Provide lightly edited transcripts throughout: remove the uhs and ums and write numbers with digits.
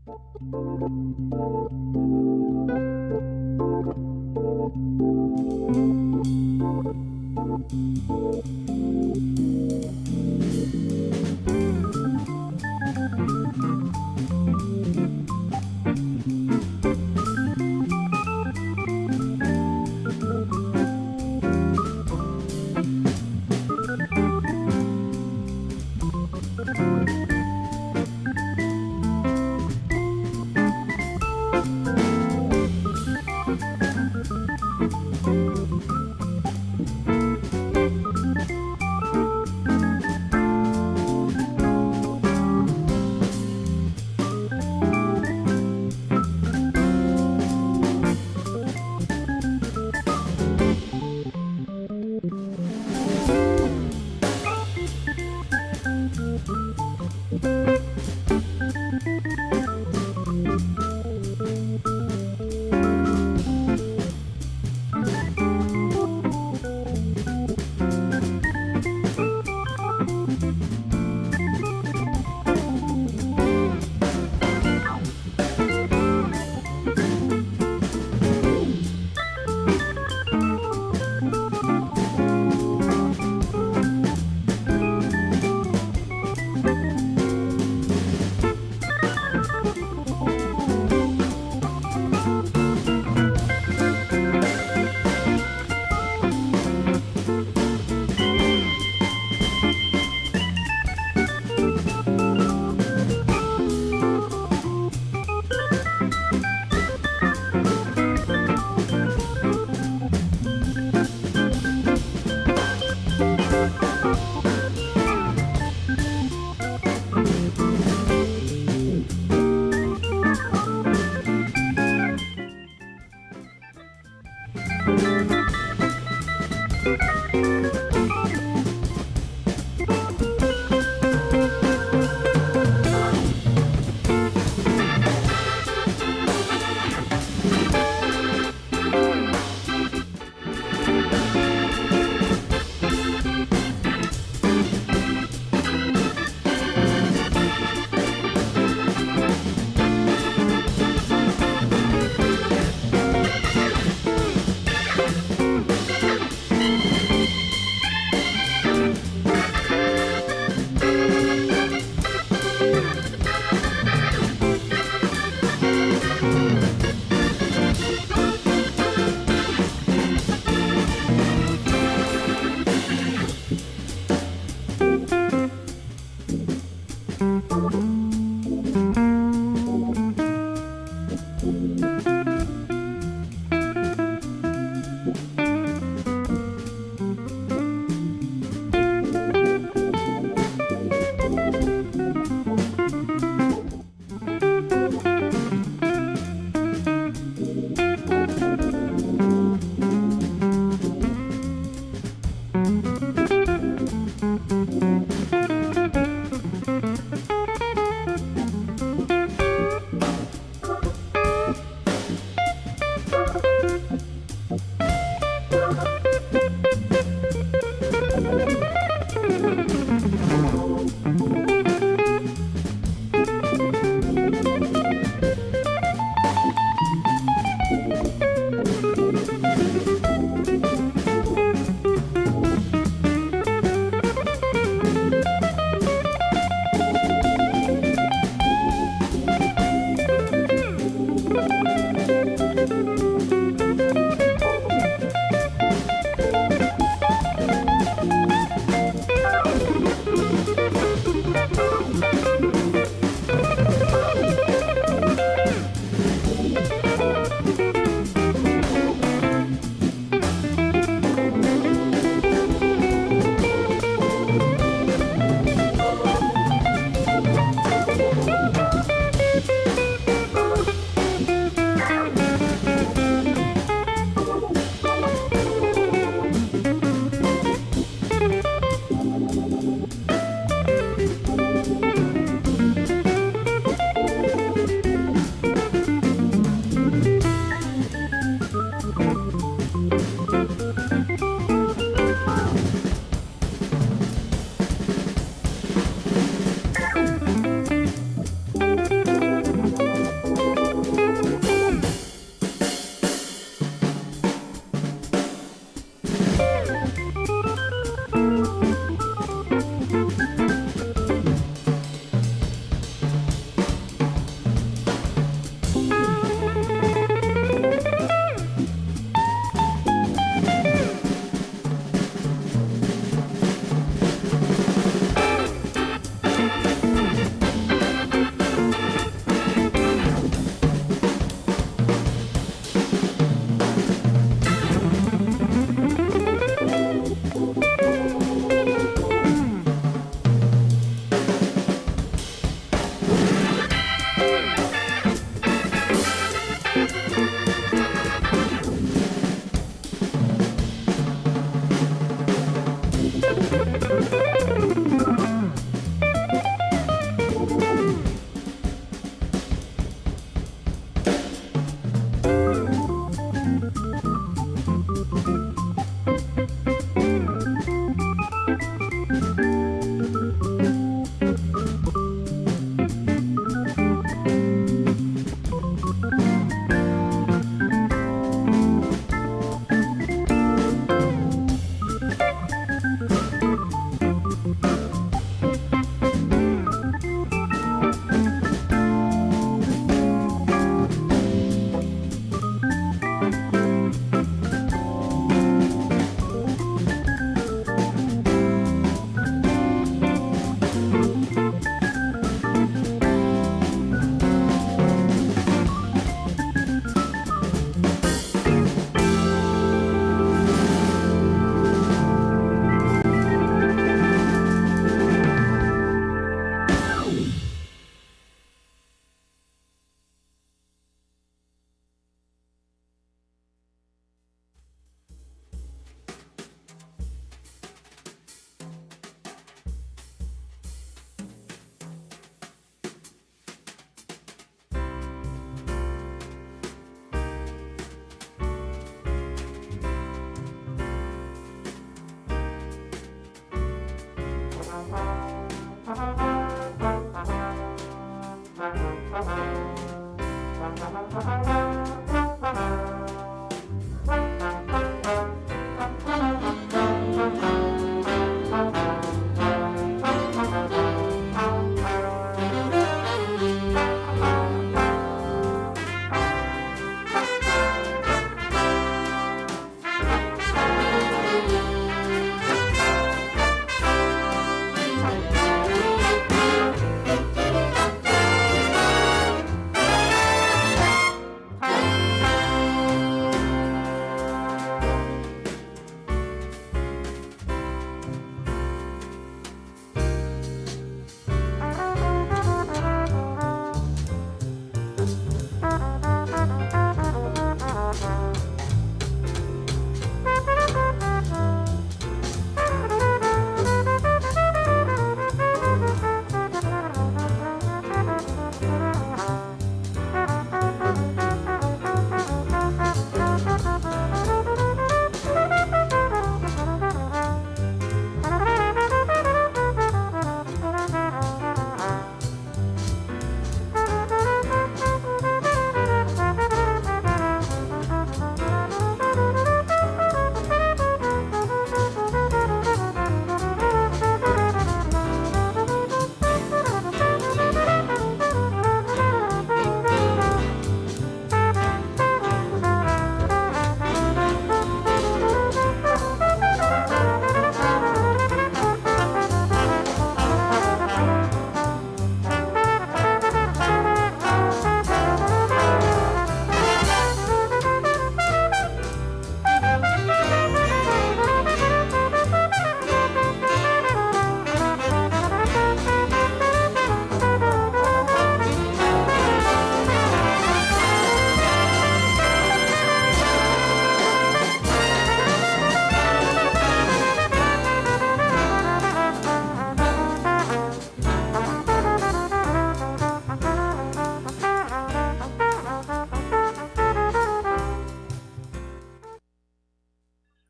เ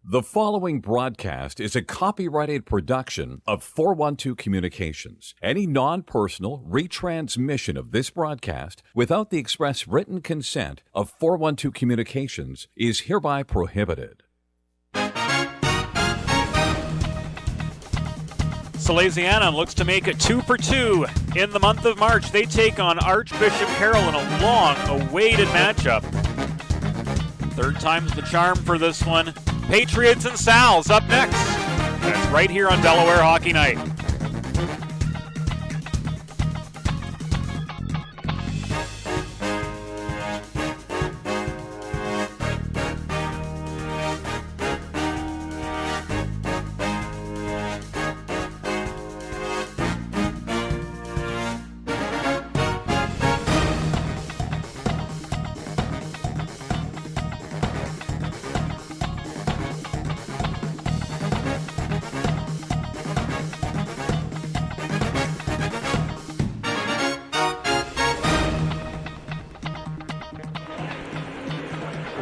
The following broadcast is a copyrighted production of 412 Communications. Any non-personal retransmission of this broadcast without the express written consent of 412 Communications is hereby prohibited. Salesianum looks to make it 2 for 2 in the month of March. They take on Archbishop Carroll in a long-awaited matchup. Third time's the charm for this one. Patriots and Sal's up next. That's right here on Delaware Hockey Night.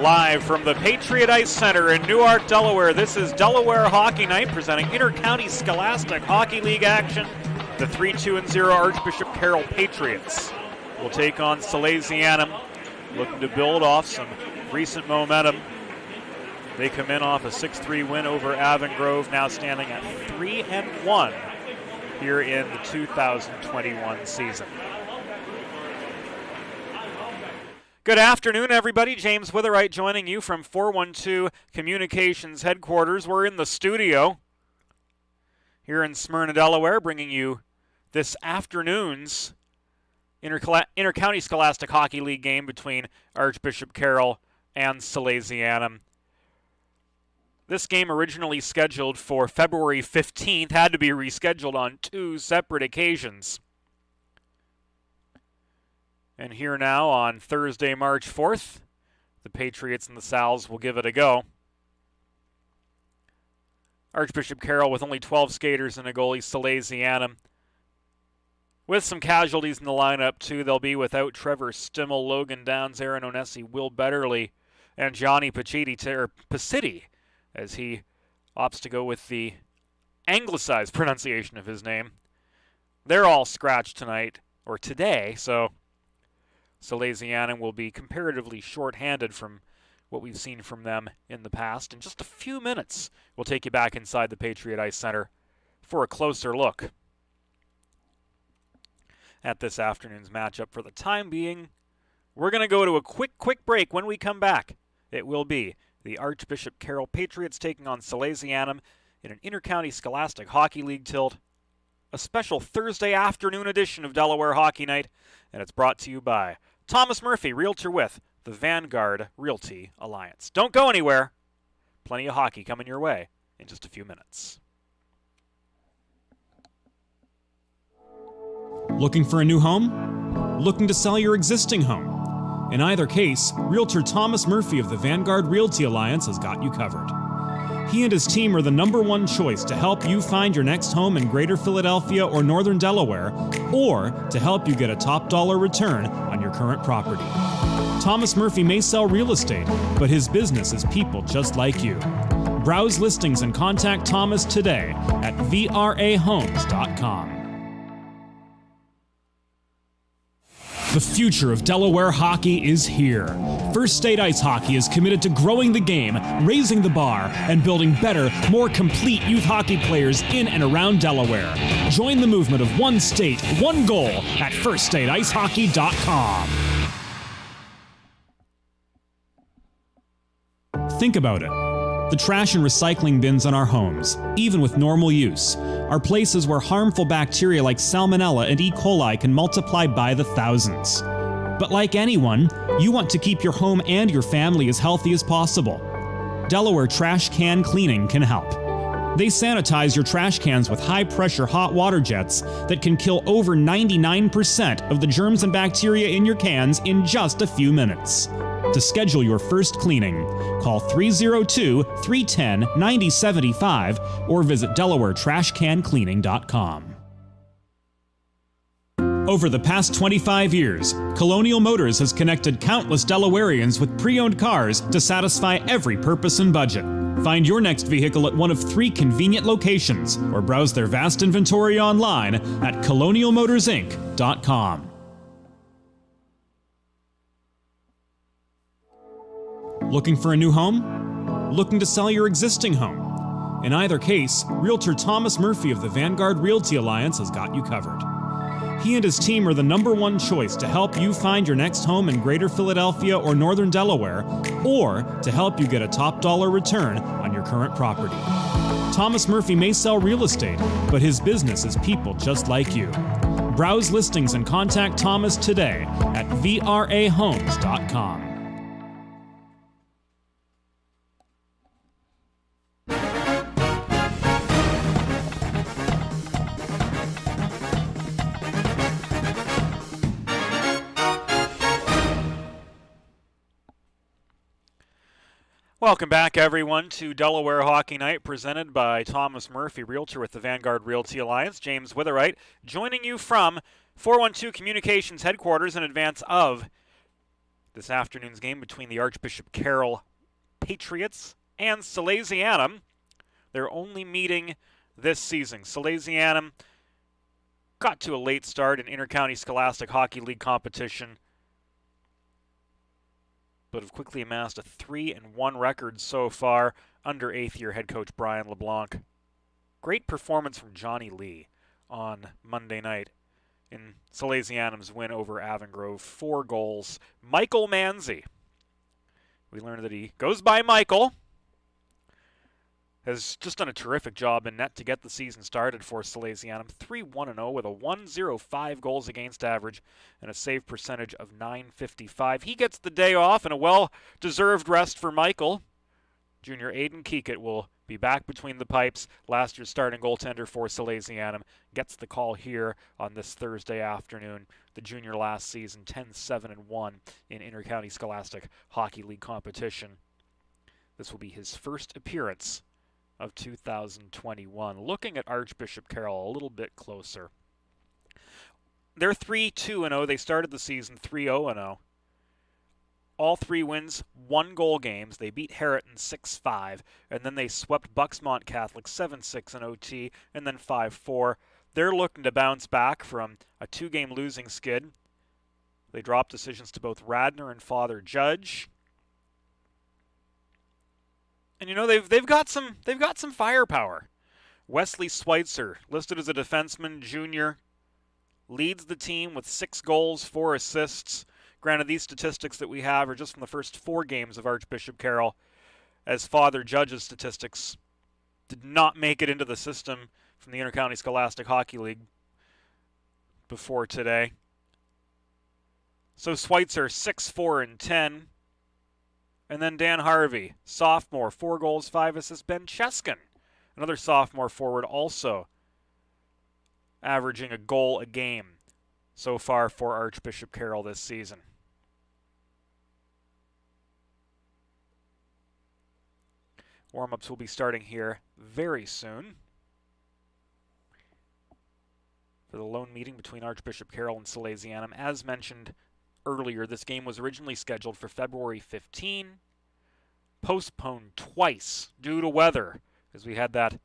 Live from the Patriot Ice Center in Newark, Delaware, this is Delaware Hockey Night presenting Intercounty Scholastic Hockey League action. The 3-2-0 Archbishop Carroll Patriots will take on Salesianum, looking to build off some recent momentum. They come in off a 6-3 win over Avon Grove, now standing at 3-1 here in the 2021 season. Good afternoon, everybody. James Witherite joining you from 412 Communications headquarters. We're in the studio here in Smyrna, Delaware, bringing you this afternoon's Intercounty Scholastic Hockey League game between Archbishop Carroll and Salesianum. This game, originally scheduled for February 15th, had to be rescheduled on 2 separate occasions. And here now on Thursday, March 4th, the Patriots and the Sal's will give it a go. Archbishop Carroll with only 12 skaters and a goalie, Salesianum with some casualties in the lineup too. They'll be without Trevor Stimmel, Logan Downs, Aaron Onesi, Will Betterly, and Johnny Pacitti, as he opts to go with the anglicized pronunciation of his name. They're all scratched tonight, or today, so Salesianum will be comparatively short-handed from what we've seen from them in the past. In just a few minutes, we'll take you back inside the Patriot Ice Center for a closer look at this afternoon's matchup. For the time being, we're going to go to a quick break. When we come back, it will be the Archbishop Carroll Patriots taking on Salesianum in an Intercounty Scholastic Hockey League tilt, a special Thursday afternoon edition of Delaware Hockey Night, and it's brought to you by Thomas Murphy, Realtor with the Vanguard Realty Alliance. Don't go anywhere. Plenty of hockey coming your way in just a few minutes. Looking for a new home? Looking to sell your existing home? In either case, Realtor Thomas Murphy of the Vanguard Realty Alliance has got you covered. He and his team are the #1 choice to help you find your next home in Greater Philadelphia or Northern Delaware, or to help you get a top dollar return on your current property. Thomas Murphy may sell real estate, but his business is people just like you. Browse listings and contact Thomas today at vrahomes.com. The future of Delaware hockey is here. First State Ice Hockey is committed to growing the game, raising the bar, and building better, more complete youth hockey players in and around Delaware. Join the movement of one state, one goal at firststateicehockey.com. Think about it. The trash and recycling bins in our homes, even with normal use, are places where harmful bacteria like Salmonella and E. coli can multiply by the thousands. But like anyone, you want to keep your home and your family as healthy as possible. Delaware Trash Can Cleaning can help. They sanitize your trash cans with high-pressure hot water jets that can kill over 99% of the germs and bacteria in your cans in just a few minutes. To schedule your first cleaning, call 302-310-9075 or visit DelawareTrashCanCleaning.com. Over the past 25 years, Colonial Motors has connected countless Delawareans with pre-owned cars to satisfy every purpose and budget. Find your next vehicle at one of 3 convenient locations or browse their vast inventory online at colonialmotorsinc.com. Looking for a new home? Looking to sell your existing home? In either case, Realtor Thomas Murphy of the Vanguard Realty Alliance has got you covered. He and his team are the #1 choice to help you find your next home in Greater Philadelphia or Northern Delaware, or to help you get a top dollar return on your current property. Thomas Murphy may sell real estate, but his business is people just like you. Browse listings and contact Thomas today at vrahomes.com. Welcome back, everyone, to Delaware Hockey Night, presented by Thomas Murphy, Realtor with the Vanguard Realty Alliance. James Witherite joining you from 412 Communications headquarters in advance of this afternoon's game between the Archbishop Carroll Patriots and Salesianum. They're only meeting this season. Salesianum got to a late start in Intercounty Scholastic Hockey League competition, but have quickly amassed a 3-1 record so far under 8th-year head coach Brian LeBlanc. Great performance from Johnny Lee on Monday night in Salesianum's win over Avongrove. 4 goals. Michael Manzi, we learned that he goes by Michael, has just done a terrific job in net to get the season started for Salesianum. 3-1-0 with a 1.05 goals against average and a save percentage of .955. He gets the day off and a well-deserved rest for Michael. Junior Aiden Keekett will be back between the pipes. Last year's starting goaltender for Salesianum gets the call here on this Thursday afternoon. The junior last season 10-7-1 in Intercounty Scholastic Hockey League competition. This will be his first appearance of 2021. Looking at Archbishop Carroll a little bit closer. They're 3-2-0. They started the season 3-0-0. All 3 wins, 1-goal games. They beat Harriton 6-5, and then they swept Bucksmont Catholic 7-6 in OT, and then 5-4. They're looking to bounce back from a 2-game losing skid. They dropped decisions to both Radnor and Father Judge. And they've got some firepower. Wesley Schweitzer, listed as a defenseman, junior, leads the team with 6 goals, 4 assists. Granted, these statistics that we have are just from the first 4 games of Archbishop Carroll, as Father Judge's statistics did not make it into the system from the Intercounty Scholastic Hockey League before today. So Schweitzer, 6-4-10. And then Dan Harvey, sophomore, 4 goals, 5 assists. Ben Cheskin, another sophomore forward, also averaging a goal a game so far for Archbishop Carroll this season. Warm-ups will be starting here very soon for the lone meeting between Archbishop Carroll and Salesianum. As mentioned earlier, this game was originally scheduled for February 15, postponed twice due to weather, as we had that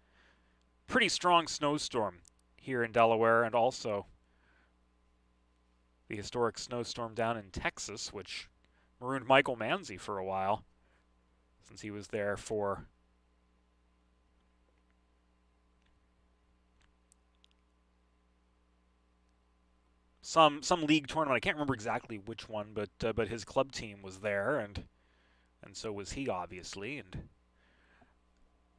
pretty strong snowstorm here in Delaware, and also the historic snowstorm down in Texas, which marooned Michael Manzi for a while, since he was there for some league tournament. I can't remember exactly which one, but his club team was there, and so was he, obviously. And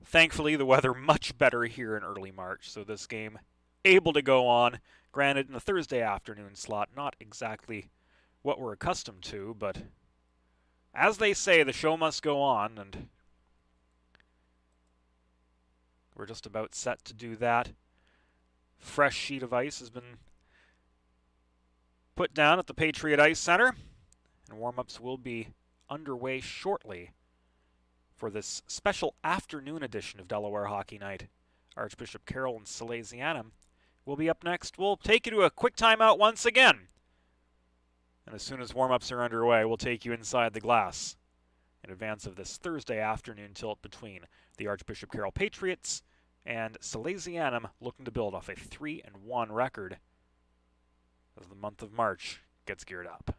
thankfully, the weather much better here in early March, so this game able to go on. Granted, in the Thursday afternoon slot, not exactly what we're accustomed to, but as they say, the show must go on, and we're just about set to do that. Fresh sheet of ice has been put down at the Patriot Ice Center, and warm-ups will be underway shortly for this special afternoon edition of Delaware Hockey Night. Archbishop Carroll and Salesianum will be up next. We'll take you to a quick timeout once again, and as soon as warm-ups are underway, we'll take you inside the glass in advance of this Thursday afternoon tilt between the Archbishop Carroll Patriots and Salesianum, looking to build off a 3-1 record as the month of March gets geared up.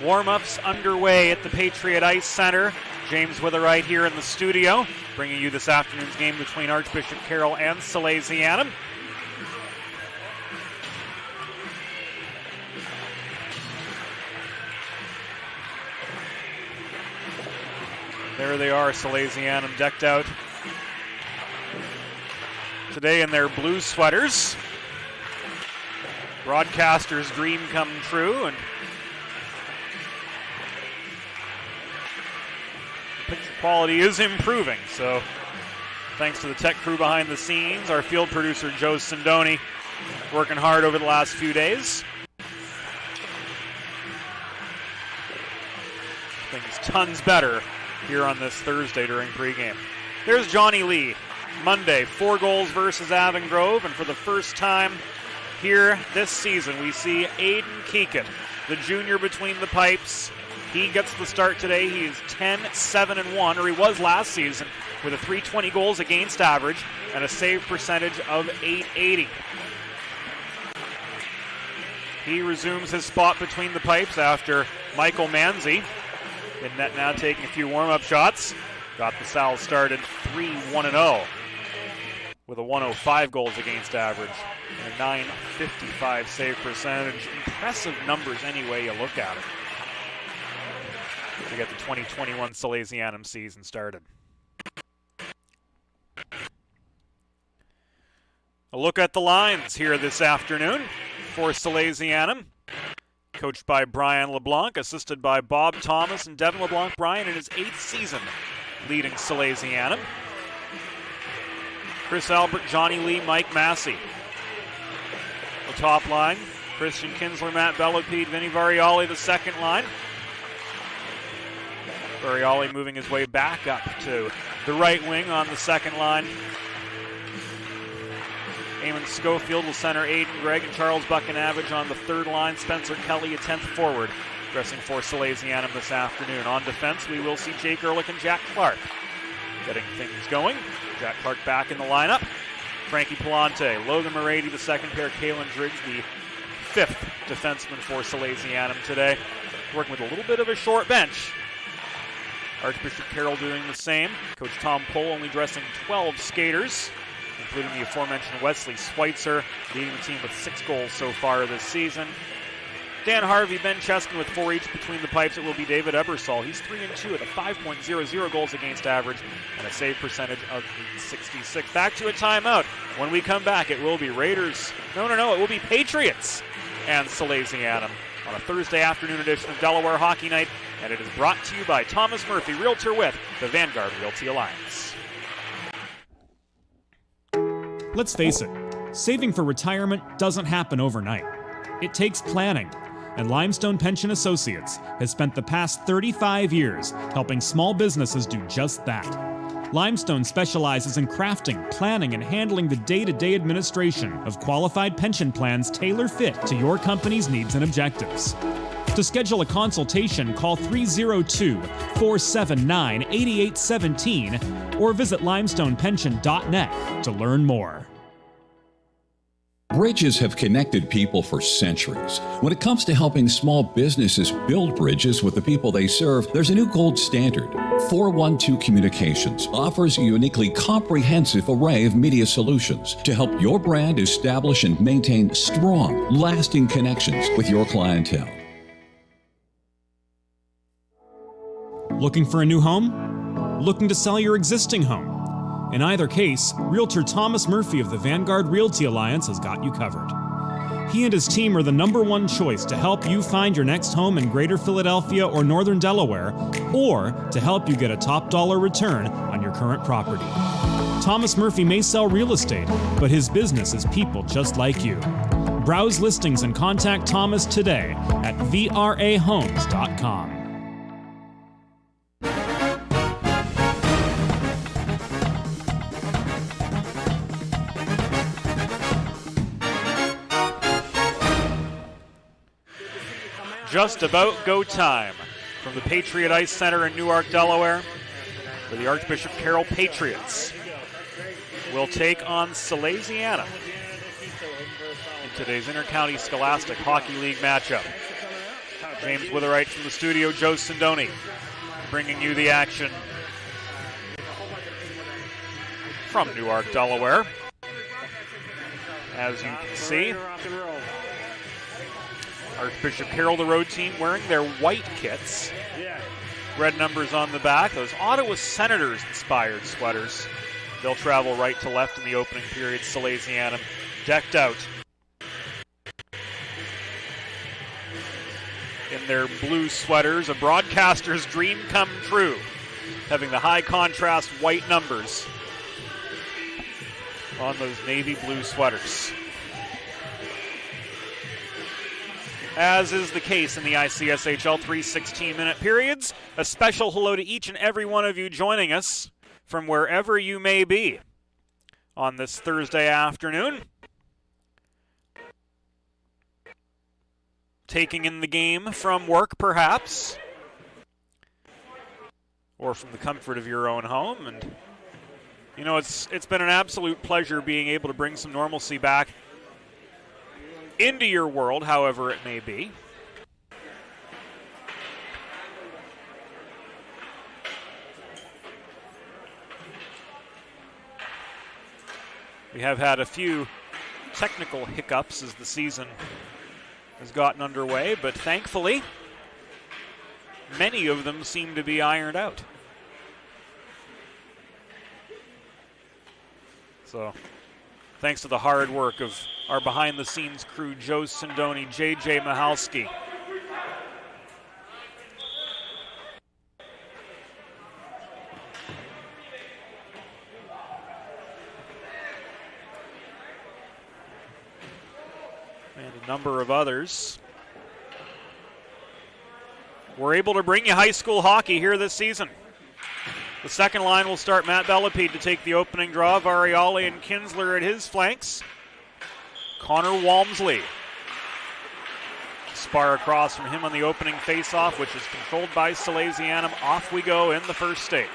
Warm-ups underway at the Patriot Ice Center. James Witherite here in the studio, bringing you this afternoon's game between Archbishop Carroll and Salesianum. There they are, Salesianum decked out today in their blue sweaters. Broadcaster's dream come true, and the picture quality is improving, so thanks to the tech crew behind the scenes, our field producer Joe Sindoni working hard over the last few days. Things tons better here on this Thursday during pregame. There's Johnny Lee. Monday, 4 goals versus Avon Grove, and for the first time here this season, we see Aiden Keegan, the junior between the pipes. He gets the start today. He is 10-7-1, or he was last season, with a .320 goals against average and a save percentage of .880. He resumes his spot between the pipes after Michael Manzi, in net now, taking a few warm-up shots. Got the Sal started 3-1-0 with a 105 goals against average and a 955 save percentage. Impressive numbers any way you look at it to get the 2021 Salesianum season started. A look at the lines here this afternoon for Salesianum. Coached by Brian LeBlanc, assisted by Bob Thomas and Devin LeBlanc. Brian in his 8th season leading Salesianum. Chris Albert, Johnny Lee, Mike Massey. The top line, Christian Kinsler, Matt Bellapede, Vinny Variali, the second line. Variali moving his way back up to the right wing on the second line. Eamon Schofield will center Aiden Gregg and Charles Buchanavage on the third line. Spencer Kelly, a 10th forward, dressing for Salesianum this afternoon. On defense, we will see Jake Ehrlich and Jack Clark getting things going. Jack Clark back in the lineup. Frankie Palante, Logan Morady, the second pair, Kalen Driggs, the 5th defenseman for Salesianum today. Working with a little bit of a short bench. Archbishop Carroll doing the same. Coach Tom Pohl only dressing 12 skaters, including the aforementioned Wesley Schweitzer, leading the team with 6 goals so far this season. Dan Harvey, Ben Cheskin with 4 each between the pipes. It will be David Ebersol. He's 3-2 at a 5.00 goals against average and a save percentage of .866. Back to a timeout. When we come back, it will be Raiders. No, it will be Patriots and Salesianum on a Thursday afternoon edition of Delaware Hockey Night, and it is brought to you by Thomas Murphy, Realtor with the Vanguard Realty Alliance. Let's face it, saving for retirement doesn't happen overnight. It takes planning, and Limestone Pension Associates has spent the past 35 years helping small businesses do just that. Limestone specializes in crafting, planning, and handling the day-to-day administration of qualified pension plans tailor-fit to your company's needs and objectives. To schedule a consultation, call 302-479-8817 or visit limestonepension.net to learn more. Bridges have connected people for centuries. When it comes to helping small businesses build bridges with the people they serve, there's a new gold standard. 412 Communications offers a uniquely comprehensive array of media solutions to help your brand establish and maintain strong, lasting connections with your clientele. Looking for a new home? Looking to sell your existing home? In either case, Realtor Thomas Murphy of the Vanguard Realty Alliance has got you covered. He and his team are the #1 choice to help you find your next home in Greater Philadelphia or Northern Delaware, or to help you get a top dollar return on your current property. Thomas Murphy may sell real estate, but his business is people just like you. Browse listings and contact Thomas today at vrahomes.com. Just about go time from the Patriot Ice Center in Newark, Delaware, where the Archbishop Carroll Patriots will take on Salesianum in today's Intercounty Scholastic Hockey League matchup. James Witherite from the studio, Joe Sindoni bringing you the action from Newark, Delaware. As you can see, Archbishop Carroll, the road team, wearing their white kits. Red numbers on the back, those Ottawa Senators inspired sweaters. They'll travel right to left in the opening period. Salesianum decked out in their blue sweaters, a broadcaster's dream come true, having the high contrast white numbers on those navy blue sweaters. As is the case in the ICSHL 3 16-minute periods, a special hello to each and every one of you joining us from wherever you may be on this Thursday afternoon. Taking in the game from work, perhaps, or from the comfort of your own home. And, you know, it's been an absolute pleasure being able to bring some normalcy back into your world, however it may be. We have had a few technical hiccups as the season has gotten underway, but thankfully, many of them seem to be ironed out. So, thanks to the hard work of our behind-the-scenes crew, Joe Sindoni, JJ Mahalski. And a number of others. We're able to bring you high school hockey here this season. The second line will start Matt Bellepede to take the opening draw. Variale and Kinsler at his flanks. Connor Walmsley. Spar across from him on the opening faceoff, which is controlled by Salesianum. Off we go in the first state.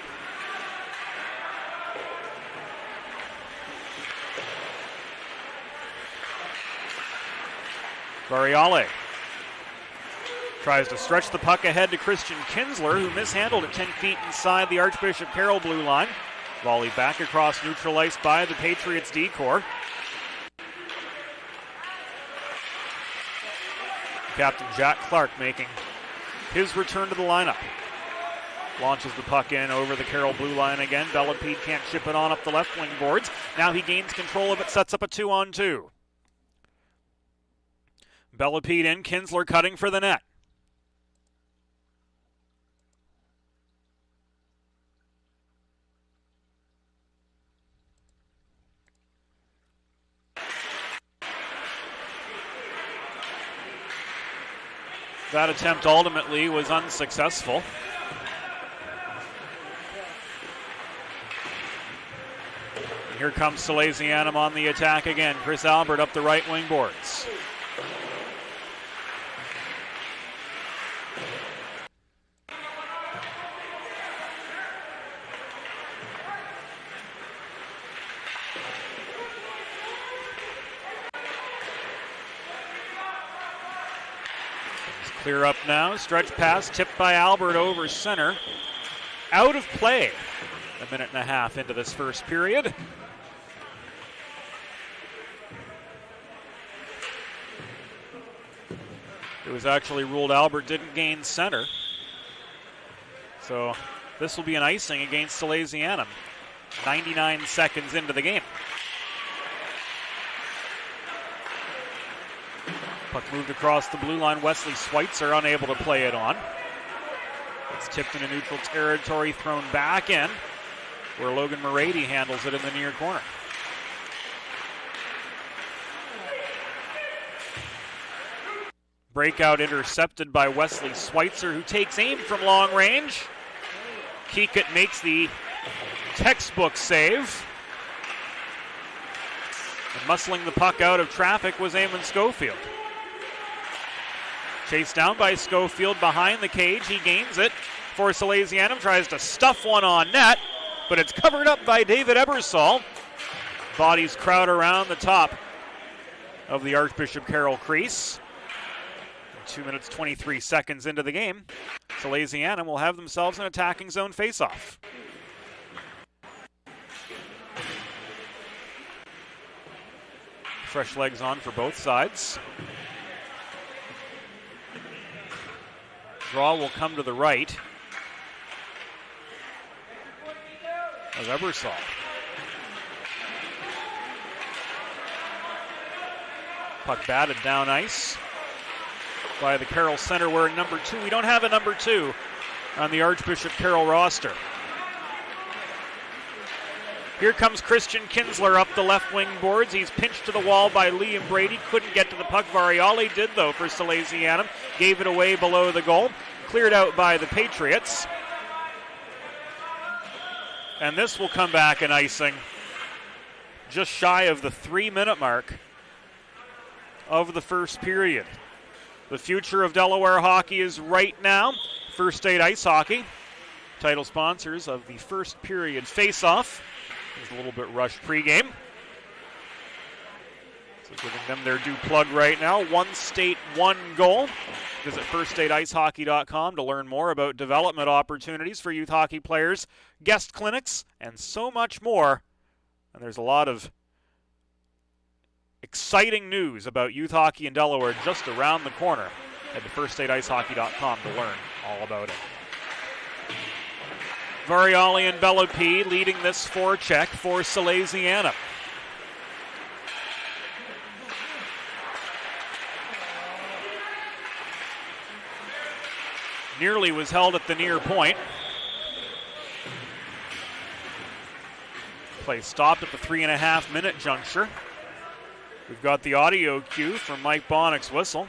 Variale tries to stretch the puck ahead to Christian Kinsler, who mishandled it 10 feet inside the Archbishop Carroll blue line. Volley back across neutral ice by the Patriots D-corps. Captain Jack Clark making his return to the lineup. Launches the puck in over the Carroll blue line again. Bellepede can't chip it on up the left wing boards. Now he gains control of it, sets up a 2-on-2. Bellepede in, Kinsler cutting for the net. That attempt ultimately was unsuccessful. And here comes Salesianum on the attack again. Chris Albert up the right wing boards. Clear up now, stretch pass, tipped by Albert over center. Out of play. A minute and a half into this first period. It was actually ruled Albert didn't gain center. So this will be an icing against Salesianum. 99 seconds into the game. Puck moved across the blue line. Wesley Schweitzer unable to play it on. It's tipped into neutral territory, thrown back in, where Logan Morady handles it in the near corner. Breakout intercepted by Wesley Schweitzer, who takes aim from long range. Keekut makes the textbook save. And muscling the puck out of traffic was Eamon Schofield. Chased down by Schofield behind the cage. He gains it for Salesianum. Tries to stuff one on net, but it's covered up by David Ebersol. Bodies crowd around the top of the Archbishop Carroll crease. 2 minutes, 23 seconds into the game, Salesianum will have themselves an attacking zone faceoff. Fresh legs on for both sides. Draw will come to the right of Ebersol. Puck batted down ice by the Carroll center wearing number 2. We don't have a number 2 on the Archbishop Carroll roster. Here comes Christian Kinsler up the left wing boards. He's pinched to the wall by Liam Brady. Couldn't get to the puck. Variale did, though, for Salesianum. Gave it away below the goal. Cleared out by the Patriots. And this will come back in icing just shy of the 3-minute mark of the first period. The future of Delaware hockey is right now. First State Ice Hockey, title sponsors of the first period face-off. There's a little bit rushed pregame. So giving them their due plug right now. One state, one goal. Visit firststateicehockey.com to learn more about development opportunities for youth hockey players, guest clinics, and so much more. And there's a lot of exciting news about youth hockey in Delaware just around the corner. Head to firststateicehockey.com to learn all about it. Variale and Bellapi leading this forecheck for Salesianum. Nearly was held at the near point. Play stopped at the 3.5-minute juncture. We've got the audio cue from Mike Bonnick's whistle.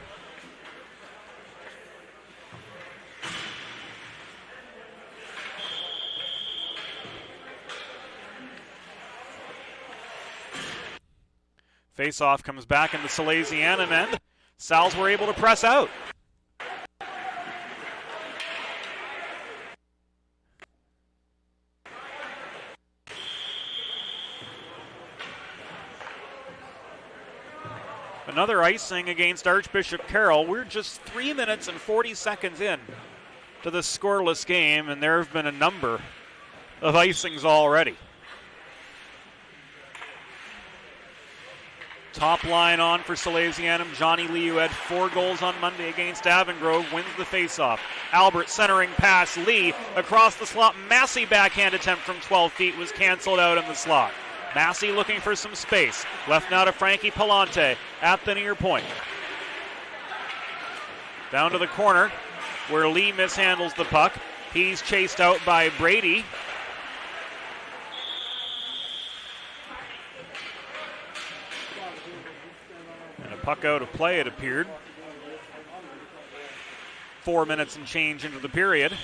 Face-off comes back in the Salesianum end. Sal's were able to press out. Another icing against Archbishop Carroll. We're just 3 minutes and 40 seconds in to this scoreless game, and there have been a number of icings already. Top line on for Salesianum. Johnny Lee, who had 4 goals on Monday against Avongrove, wins the faceoff. Albert centering pass. Lee across the slot. Massey backhand attempt from 12 feet was canceled out in the slot. Massey looking for some space. Left now to Frankie Palante at the near point. Down to the corner where Lee mishandles the puck. He's chased out by Brady. And a puck out of play, it appeared. 4 minutes and change into the period.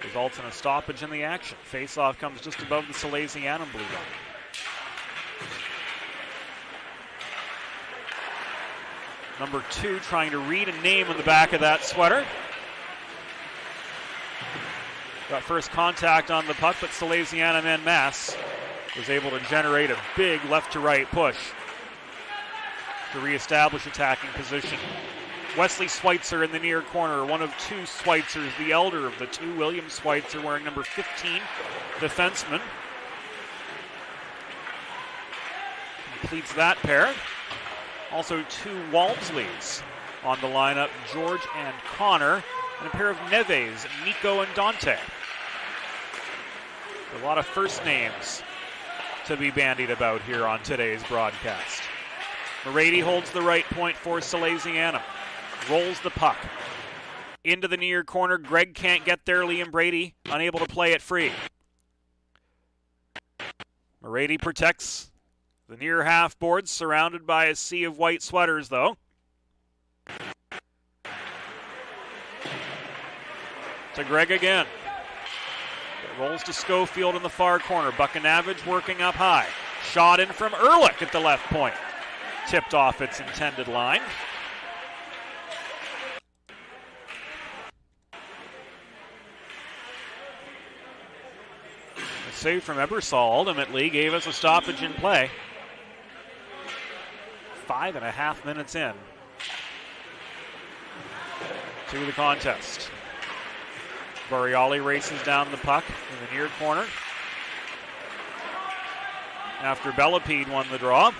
Results in a stoppage in the action. Face-off comes just above the Salesianum blue line. Number 2 trying to read a name on the back of that sweater. Got first contact on the puck, but Salesianum en masse was able to generate a big left-to-right push to reestablish attacking position. Wesley Schweitzer in the near corner, one of 2 Schweitzers, the elder of the 2. William Schweitzer wearing number 15, defenseman. Completes that pair. Also 2 Walmsleys on the lineup, George and Connor, and a pair of Neves, Nico and Dante. A lot of first names to be bandied about here on today's broadcast. Morady holds the right point for Salesianum. Rolls the puck into the near corner. Greg can't get there. Liam Brady unable to play it free. Morady protects the near half boards, surrounded by a sea of white sweaters, though. To Greg again. It rolls to Schofield in the far corner. Buchanavage working up high. Shot in from Ehrlich at the left point. Tipped off its intended line. Save from Ebersol ultimately gave us a stoppage in play. 5.5 minutes in to the contest. Variali races down the puck in the near corner after Bellepede won the draw.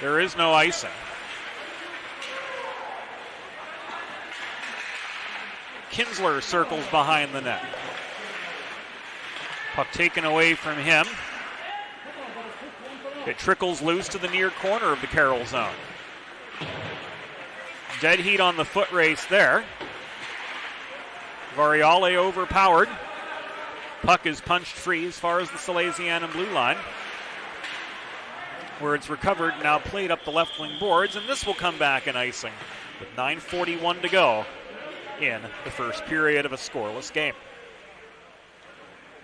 There is no icing. Kinsler circles behind the net. Puck taken away from him. It trickles loose to the near corner of the Carroll zone. Dead heat on the foot race there. Variale overpowered. Puck is punched free as far as the Salesianum blue line, where it's recovered and now played up the left wing boards, and this will come back in icing with 9:41 to go in the first period of a scoreless game.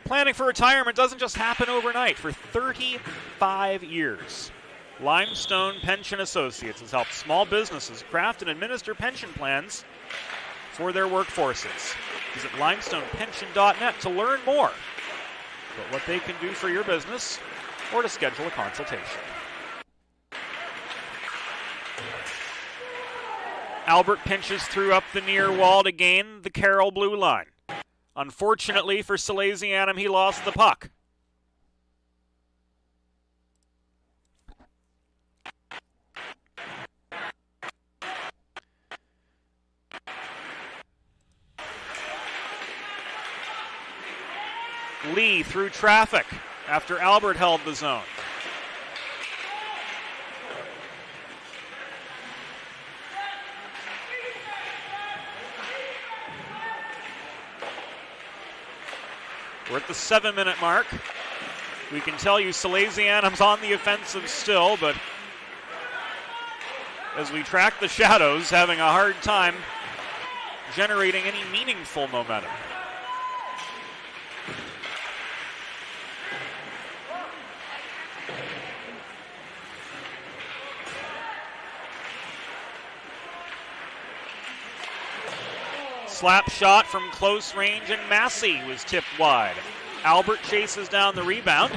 Planning for retirement doesn't just happen overnight. For 35 years, Limestone Pension Associates has helped small businesses craft and administer pension plans for their workforces. Visit limestonepension.net to learn more about what they can do for your business or to schedule a consultation. Albert pinches through up the near wall to gain the Carroll blue line. Unfortunately for Salesianum, he lost the puck. Lee through traffic after Albert held the zone. We're at the 7-minute mark. We can tell you Salesianum's on the offensive still, but as we track the shadows, having a hard time generating any meaningful momentum. Slap shot from close range, and Massey was tipped wide. Albert chases down the rebound.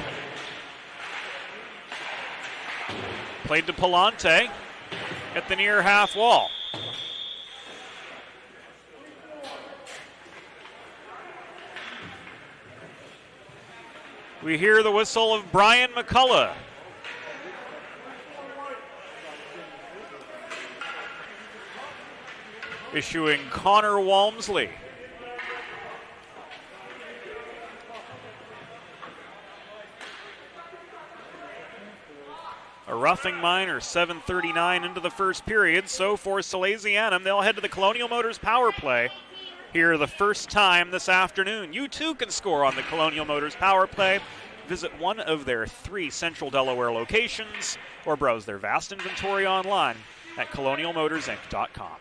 Played to Palante at the near half wall. We hear the whistle of Brian McCullough. Issuing Connor Walmsley. A roughing minor, 7:39 into the first period. So for Salesianum, they'll head to the Colonial Motors power play here the first time this afternoon. You too can score on the Colonial Motors power play. Visit one of their 3 Central Delaware locations or browse their vast inventory online at colonialmotorsinc.com.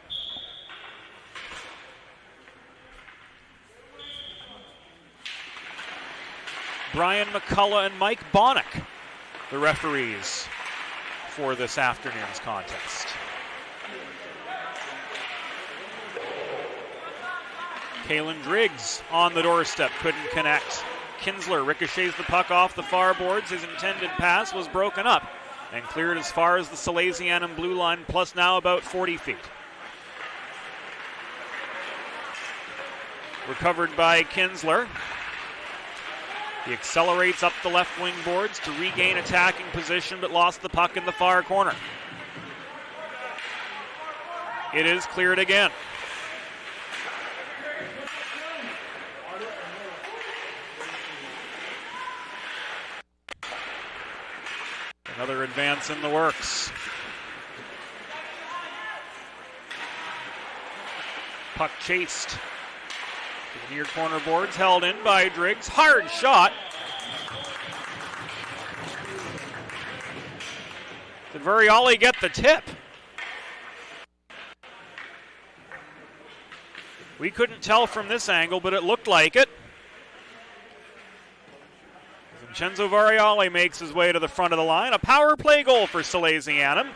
Brian McCullough and Mike Bonnick, the referees for this afternoon's contest. Kalen Driggs on the doorstep, couldn't connect. Kinsler ricochets the puck off the far boards. His intended pass was broken up and cleared as far as the Salesianum blue line, plus now about 40 feet. Recovered by Kinsler. He accelerates up the left wing boards to regain attacking position, but lost the puck in the far corner. It is cleared again. Another advance in the works. Puck chased. The near corner boards held in by Driggs. Hard shot. Did Variale get the tip? We couldn't tell from this angle, but it looked like it. Vincenzo Variale makes his way to the front of the line. A power play goal for Salesianum.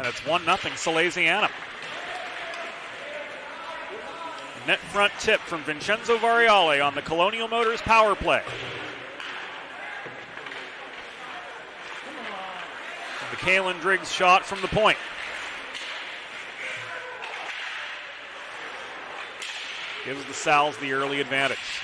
it's 1-0 Salesianum. Net front tip from Vincenzo Variale on the Colonial Motors power play. The Kalen Driggs shot from the point. Gives the Sal's the early advantage.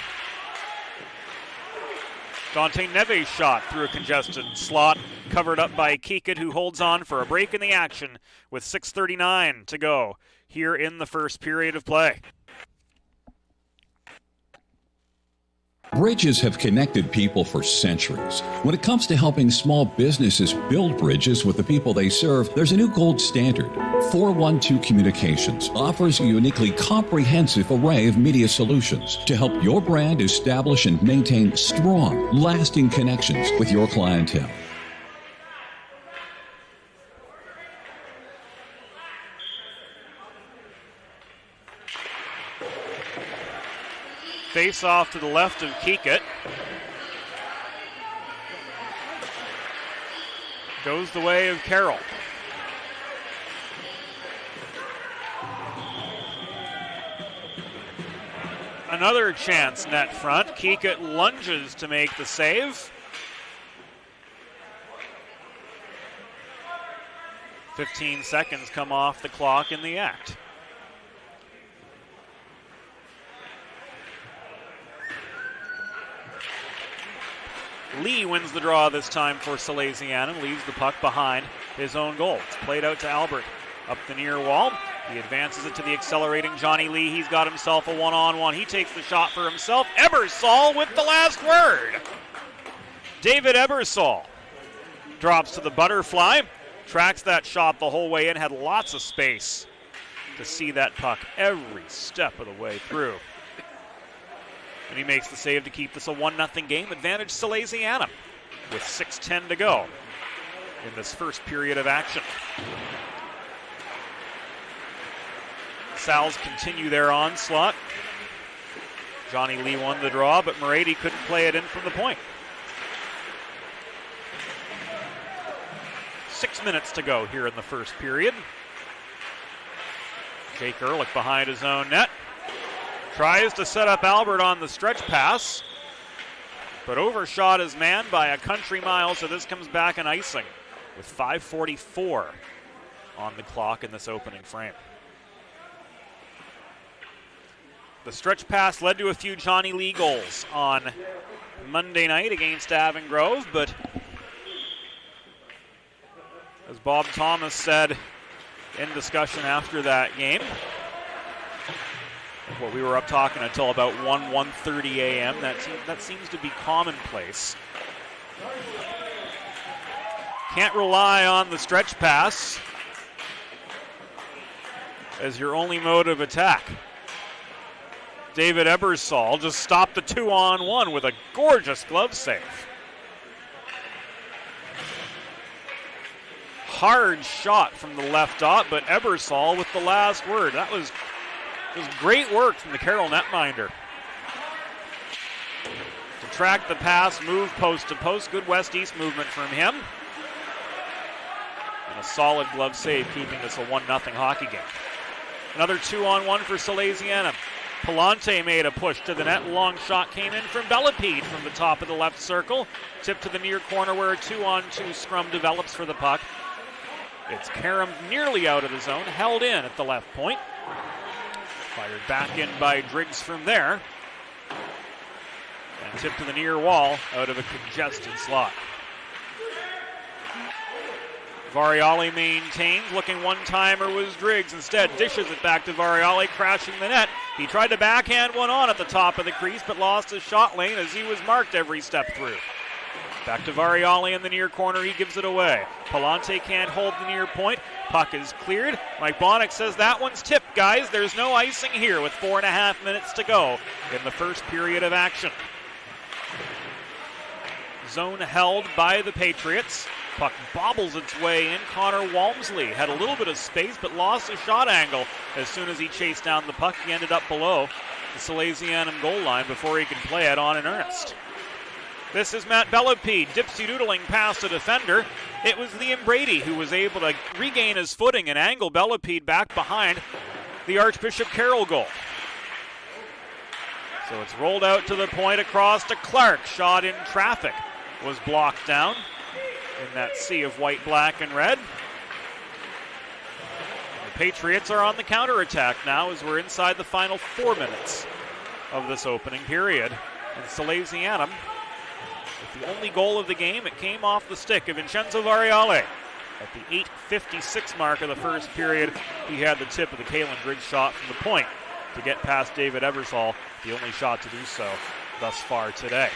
Dante Neves' shot through a congested slot, covered up by Kikit, who holds on for a break in the action with 6:39 to go here in the first period of play. Bridges have connected people for centuries. When it comes to helping small businesses build bridges with the people they serve, there's a new gold standard. 412 Communications offers a uniquely comprehensive array of media solutions to help your brand establish and maintain strong, lasting connections with your clientele. Face off to the left of Kikit. Goes the way of Carroll. Another chance net front. Kikit lunges to make the save. 15 seconds come off the clock in the act. Lee wins the draw this time for Salesianum, leaves the puck behind his own goal. It's played out to Albert up the near wall. He advances it to the accelerating Johnny Lee. He's got himself a one-on-one. He takes the shot for himself. Ebersol with the last word. David Ebersol drops to the butterfly, tracks that shot the whole way in, had lots of space to see that puck every step of the way through. And he makes the save to keep this a 1-0 game. Advantage Salesianum with 6:10 to go in this first period of action. Sal's continue their onslaught. Johnny Lee won the draw, but Morady couldn't play it in from the point. 6 minutes to go here in the first period. Jake Ehrlich behind his own net. Tries to set up Albert on the stretch pass, but overshot his man by a country mile, so this comes back in icing with 5:44 on the clock in this opening frame. The stretch pass led to a few Johnny Lee goals on Monday night against Avon Grove, but as Bob Thomas said in discussion after that game, well, we were up talking until about 1:30 a.m. That seems to be commonplace. Can't rely on the stretch pass as your only mode of attack. David Ebersol just stopped the 2-on-1 with a gorgeous glove save. Hard shot from the left dot, but Ebersol with the last word. It was great work from the Carroll netminder. To track the pass, move post to post. Good west-east movement from him. And a solid glove save, keeping this a 1-0 hockey game. Another 2-on-1 for Salesianum. Palante made a push to the net. Long shot came in from Bellepede from the top of the left circle. Tipped to the near corner where a 2-on-2 scrum develops for the puck. It's Karam nearly out of the zone, held in at the left point. Fired back in by Driggs from there. And tipped to the near wall out of a congested slot. Variale maintains. Looking one-timer was Driggs. Instead, dishes it back to Variale, crashing the net. He tried to backhand one on at the top of the crease, but lost his shot lane as he was marked every step through. Back to Variale in the near corner. He gives it away. Palante can't hold the near point. Puck is cleared. Mike Bonnick says that one's tipped, guys. There's no icing here with 4.5 minutes to go in the first period of action. Zone held by the Patriots. Puck bobbles its way in. Connor Walmsley had a little bit of space but lost his shot angle as soon as he chased down the puck. He ended up below the Salesianum goal line before he could play it on in earnest. This is Matt Bellapede, dipsy-doodling past a defender. It was Liam Brady who was able to regain his footing and angle Bellapede back behind the Archbishop Carroll goal. So it's rolled out to the point across to Clark. Shot in traffic was blocked down in that sea of white, black, and red. The Patriots are on the counterattack now as we're inside the final 4 minutes of this opening period. And Salesianum, with the only goal of the game, it came off the stick of Vincenzo Variale. At the 8:56 mark of the first period, he had the tip of the Kalen Briggs shot from the point to get past David Ebersol, the only shot to do so thus far today.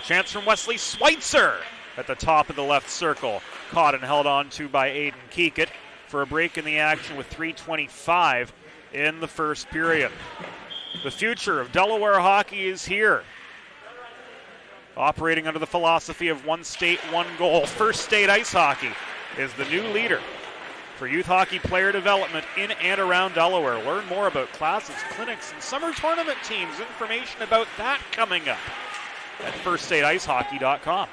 Chance from Wesley Schweitzer at the top of the left circle. Caught and held on to by Aiden Keekett for a break in the action with 3:25 in the first period. The future of Delaware hockey is here. Operating under the philosophy of one state, one goal, First State Ice Hockey is the new leader for youth hockey player development in and around Delaware. Learn more about classes, clinics, and summer tournament teams. Information about that coming up at firststateicehockey.com.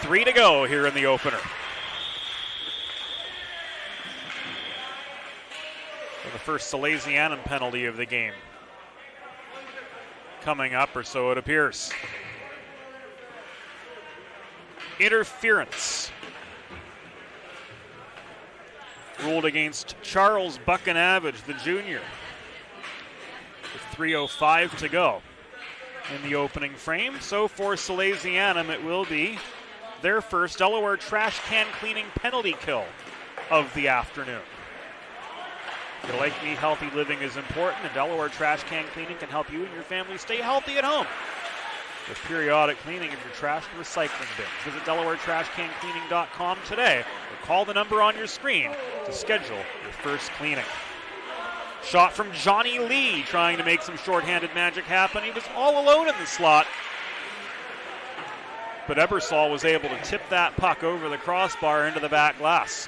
3 to go here in the opener. And the first Salesianum penalty of the game coming up, or so it appears. Interference ruled against Charles Buchanavage, the junior, with 3:05 to go in the opening frame. So for Salesianum, it will be their first Delaware trash can cleaning penalty kill of the afternoon. If you're like me, healthy living is important, and Delaware Trash Can Cleaning can help you and your family stay healthy at home with periodic cleaning of your trash and recycling bins. Visit DelawareTrashCanCleaning.com today or call the number on your screen to schedule your first cleaning. Shot from Johnny Lee, trying to make some shorthanded magic happen. He was all alone in the slot, but Ebersol was able to tip that puck over the crossbar into the back glass.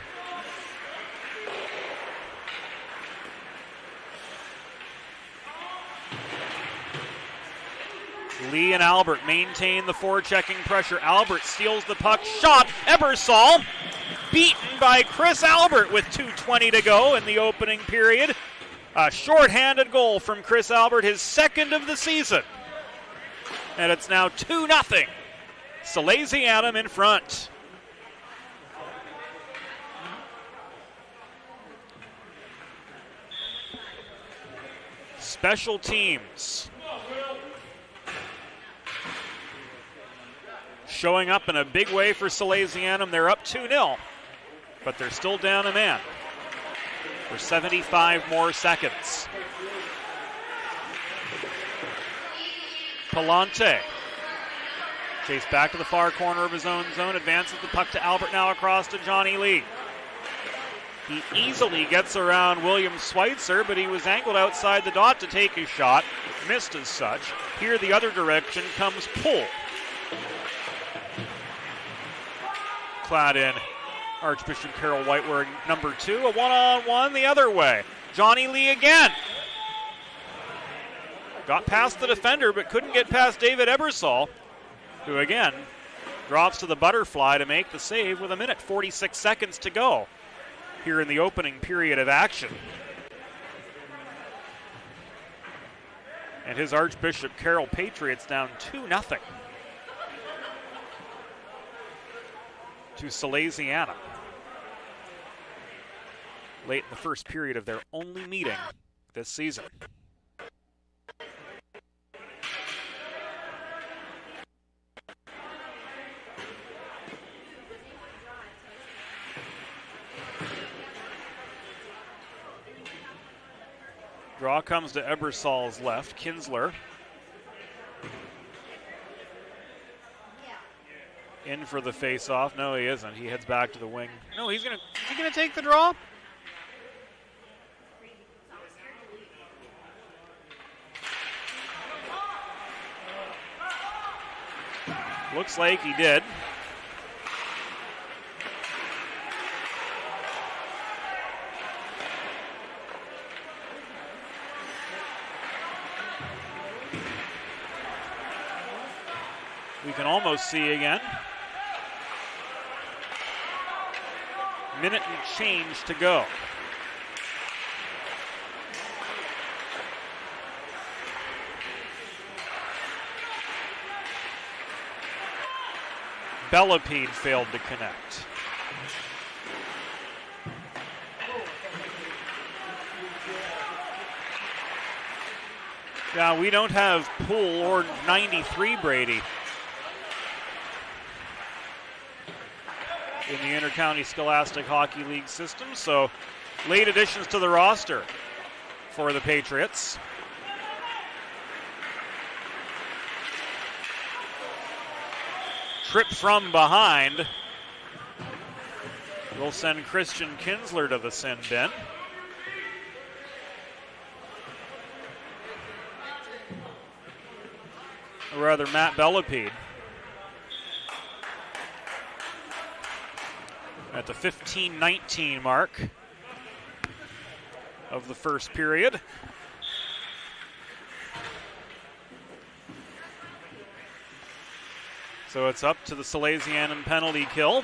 Lee and Albert maintain the forechecking pressure. Albert steals the puck. Shot. Ebersol beaten by Chris Albert with 2:20 to go in the opening period. A shorthanded goal from Chris Albert, his second of the season. And it's now 2-0. Salesianum in front. Special teams showing up in a big way for Salesianum. They're up 2-0, but they're still down a man for 75 more seconds. Palante chased back to the far corner of his own zone, advances the puck to Albert, now across to Johnny Lee. He easily gets around William Schweitzer, but he was angled outside the dot to take his shot, missed as such. Here the other direction comes Poole. Clad in Archbishop Carroll white wearing number 2, a one-on-one the other way. Johnny Lee again. Got past the defender but couldn't get past David Ebersol, who again drops to the butterfly to make the save with 1:46 seconds to go here in the opening period of action. And his Archbishop Carroll Patriots down 2-0 to Salesianum. Late in the first period of their only meeting this season. Draw comes to Ebersol's left. Kinsler in for the face-off. No, he isn't. He heads back to the wing. No, is he gonna take the draw? Looks like he did. we can almost see again. Minute and change to go. Bellepede failed to connect. Yeah, we don't have Poole or 93 Brady in the Intercounty Scholastic Hockey League system, so late additions to the roster for the Patriots. Trip from behind will send Christian Kinsler to the sin bin. Or rather, Matt Bellepede. At the 15-19 mark of the first period. So it's up to the Salesianum penalty kill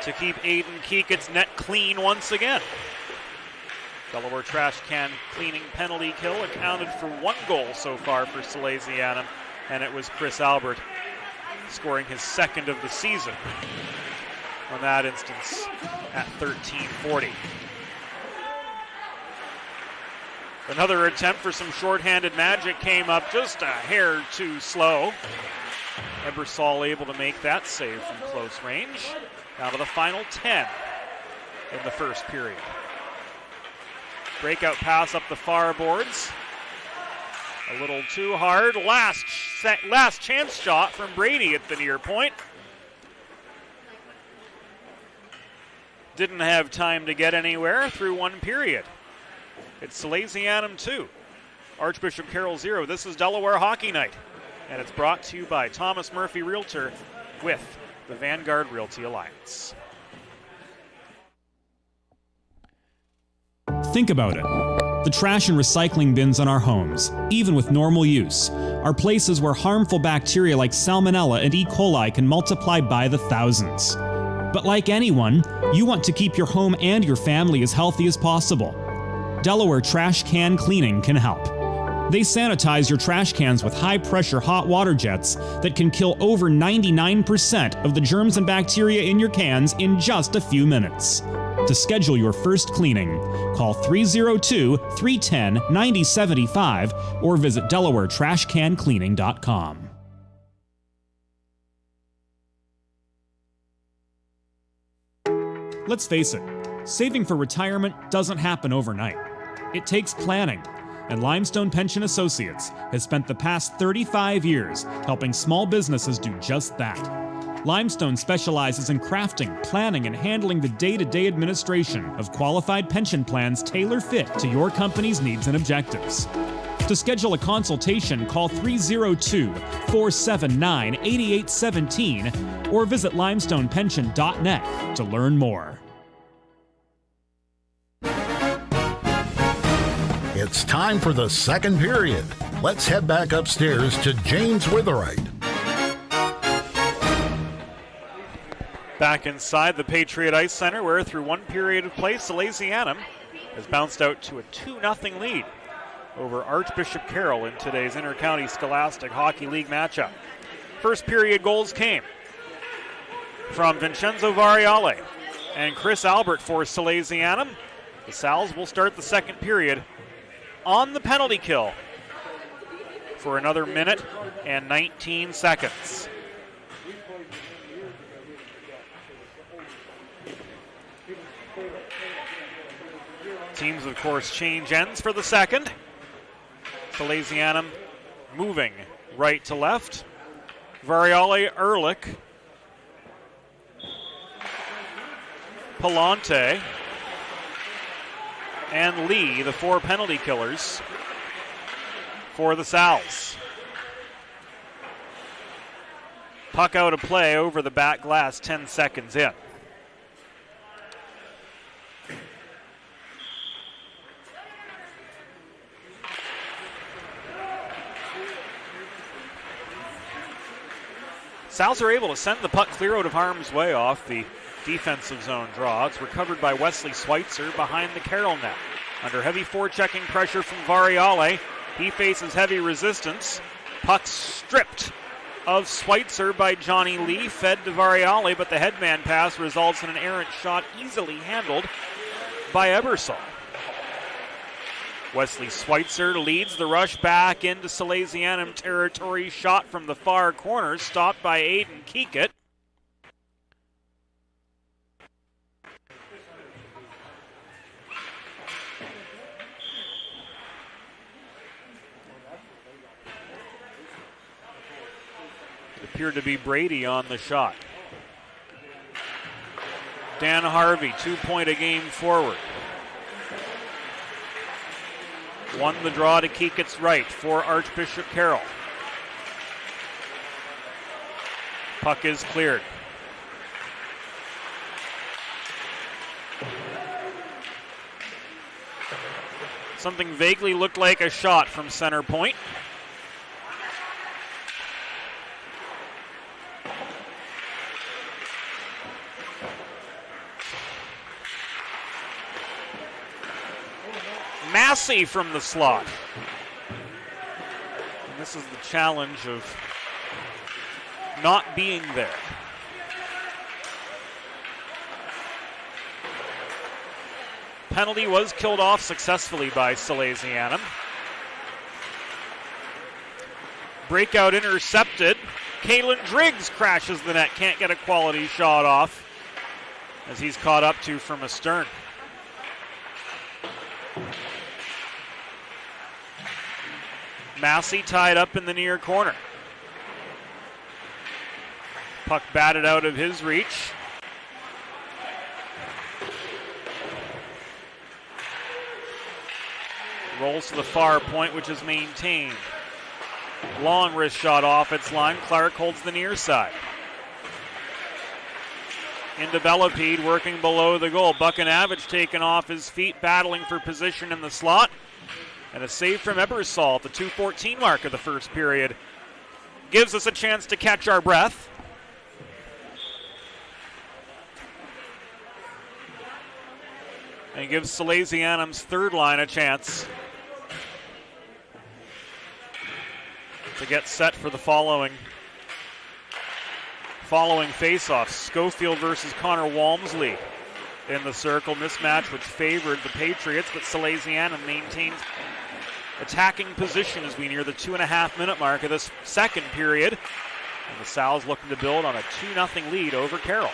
to keep Aiden Keeket's net clean once again. Delaware trash can cleaning penalty kill accounted for 1 goal so far for Salesianum, and it was Chris Albert scoring his 2nd of the season on that instance at 13:40. Another attempt for some shorthanded magic came up just a hair too slow. Ebersol able to make that save from close range. Down to the final 10 in the first period. Breakout pass up the far boards. A little too hard. Last chance shot from Brady at the near point. Didn't have time to get anywhere through 1 period. It's Salesianum 2, Archbishop Carroll 0. This is Delaware Hockey Night, and it's brought to you by Thomas Murphy Realtor with the Vanguard Realty Alliance. Think about it. The trash and recycling bins in our homes, even with normal use, are places where harmful bacteria like Salmonella and E. coli can multiply by the thousands. But like anyone, you want to keep your home and your family as healthy as possible. Delaware Trash Can Cleaning can help. They sanitize your trash cans with high-pressure hot water jets that can kill over 99% of the germs and bacteria in your cans in just a few minutes. To schedule your first cleaning, call 302-310-9075 or visit DelawareTrashCanCleaning.com. Let's face it, saving for retirement doesn't happen overnight. It takes planning, and Limestone Pension Associates has spent the past 35 years helping small businesses do just that. Limestone specializes in crafting, planning, and handling the day-to-day administration of qualified pension plans tailor-fit to your company's needs and objectives. To schedule a consultation, call 302-479-8817 or visit limestonepension.net to learn more. It's time for the second period. Let's head back upstairs to James Witherite. Back inside the Patriot Ice Center, where through 1 period of play, Salesianum has bounced out to a 2-0 lead over Archbishop Carroll in today's Intercounty Scholastic Hockey League matchup. First period goals came from Vincenzo Variale and Chris Albert for Salesianum. The Sals will start the second period on the penalty kill for another minute and 19 seconds. Teams, of course, change ends for the second. Salesianum moving right to left. Variale, Ehrlich, Palante, and Lee, the 4 penalty killers for the Sals. Puck out of play over the back glass 10 seconds in. Sal's are able to send the puck clear out of harm's way off the defensive zone draw. It's recovered by Wesley Schweitzer behind the Carroll net. Under heavy forechecking pressure from Variale, he faces heavy resistance. Puck stripped of Schweitzer by Johnny Lee, fed to Variale, but the headman pass results in an errant shot easily handled by Ebersol. Wesley Schweitzer leads the rush back into Salesianum territory. Shot from the far corner, stopped by Aiden Keekett. Appeared to be Brady on the shot. Dan Harvey, 2-point-a-game forward. Won the draw to Keekett's right for Archbishop Carroll. Puck is cleared. Something vaguely looked like a shot from center point. Massey from the slot. And this is the challenge of not being there. Penalty was killed off successfully by Salesianum. Breakout intercepted. Kalen Driggs crashes the net. Can't get a quality shot off as he's caught up to from astern. Massey tied up in the near corner. Puck batted out of his reach. Rolls to the far point, which is maintained. Long wrist shot off its line. Clark holds the near side. Into Bellepede, working below the goal. Buchanavich taken off his feet, battling for position in the slot. And a save from Ebersol at the 2:14 mark of the first period. Gives us a chance to catch our breath. And gives Salesianum's third line a chance to get set for the following face-offs. Schofield versus Connor Walmsley in the circle. Mismatch which favored the Patriots, but Salesianum maintains attacking position as we near the 2.5-minute mark of this second period. And the Sal's looking to build on a 2-0 lead over Carroll.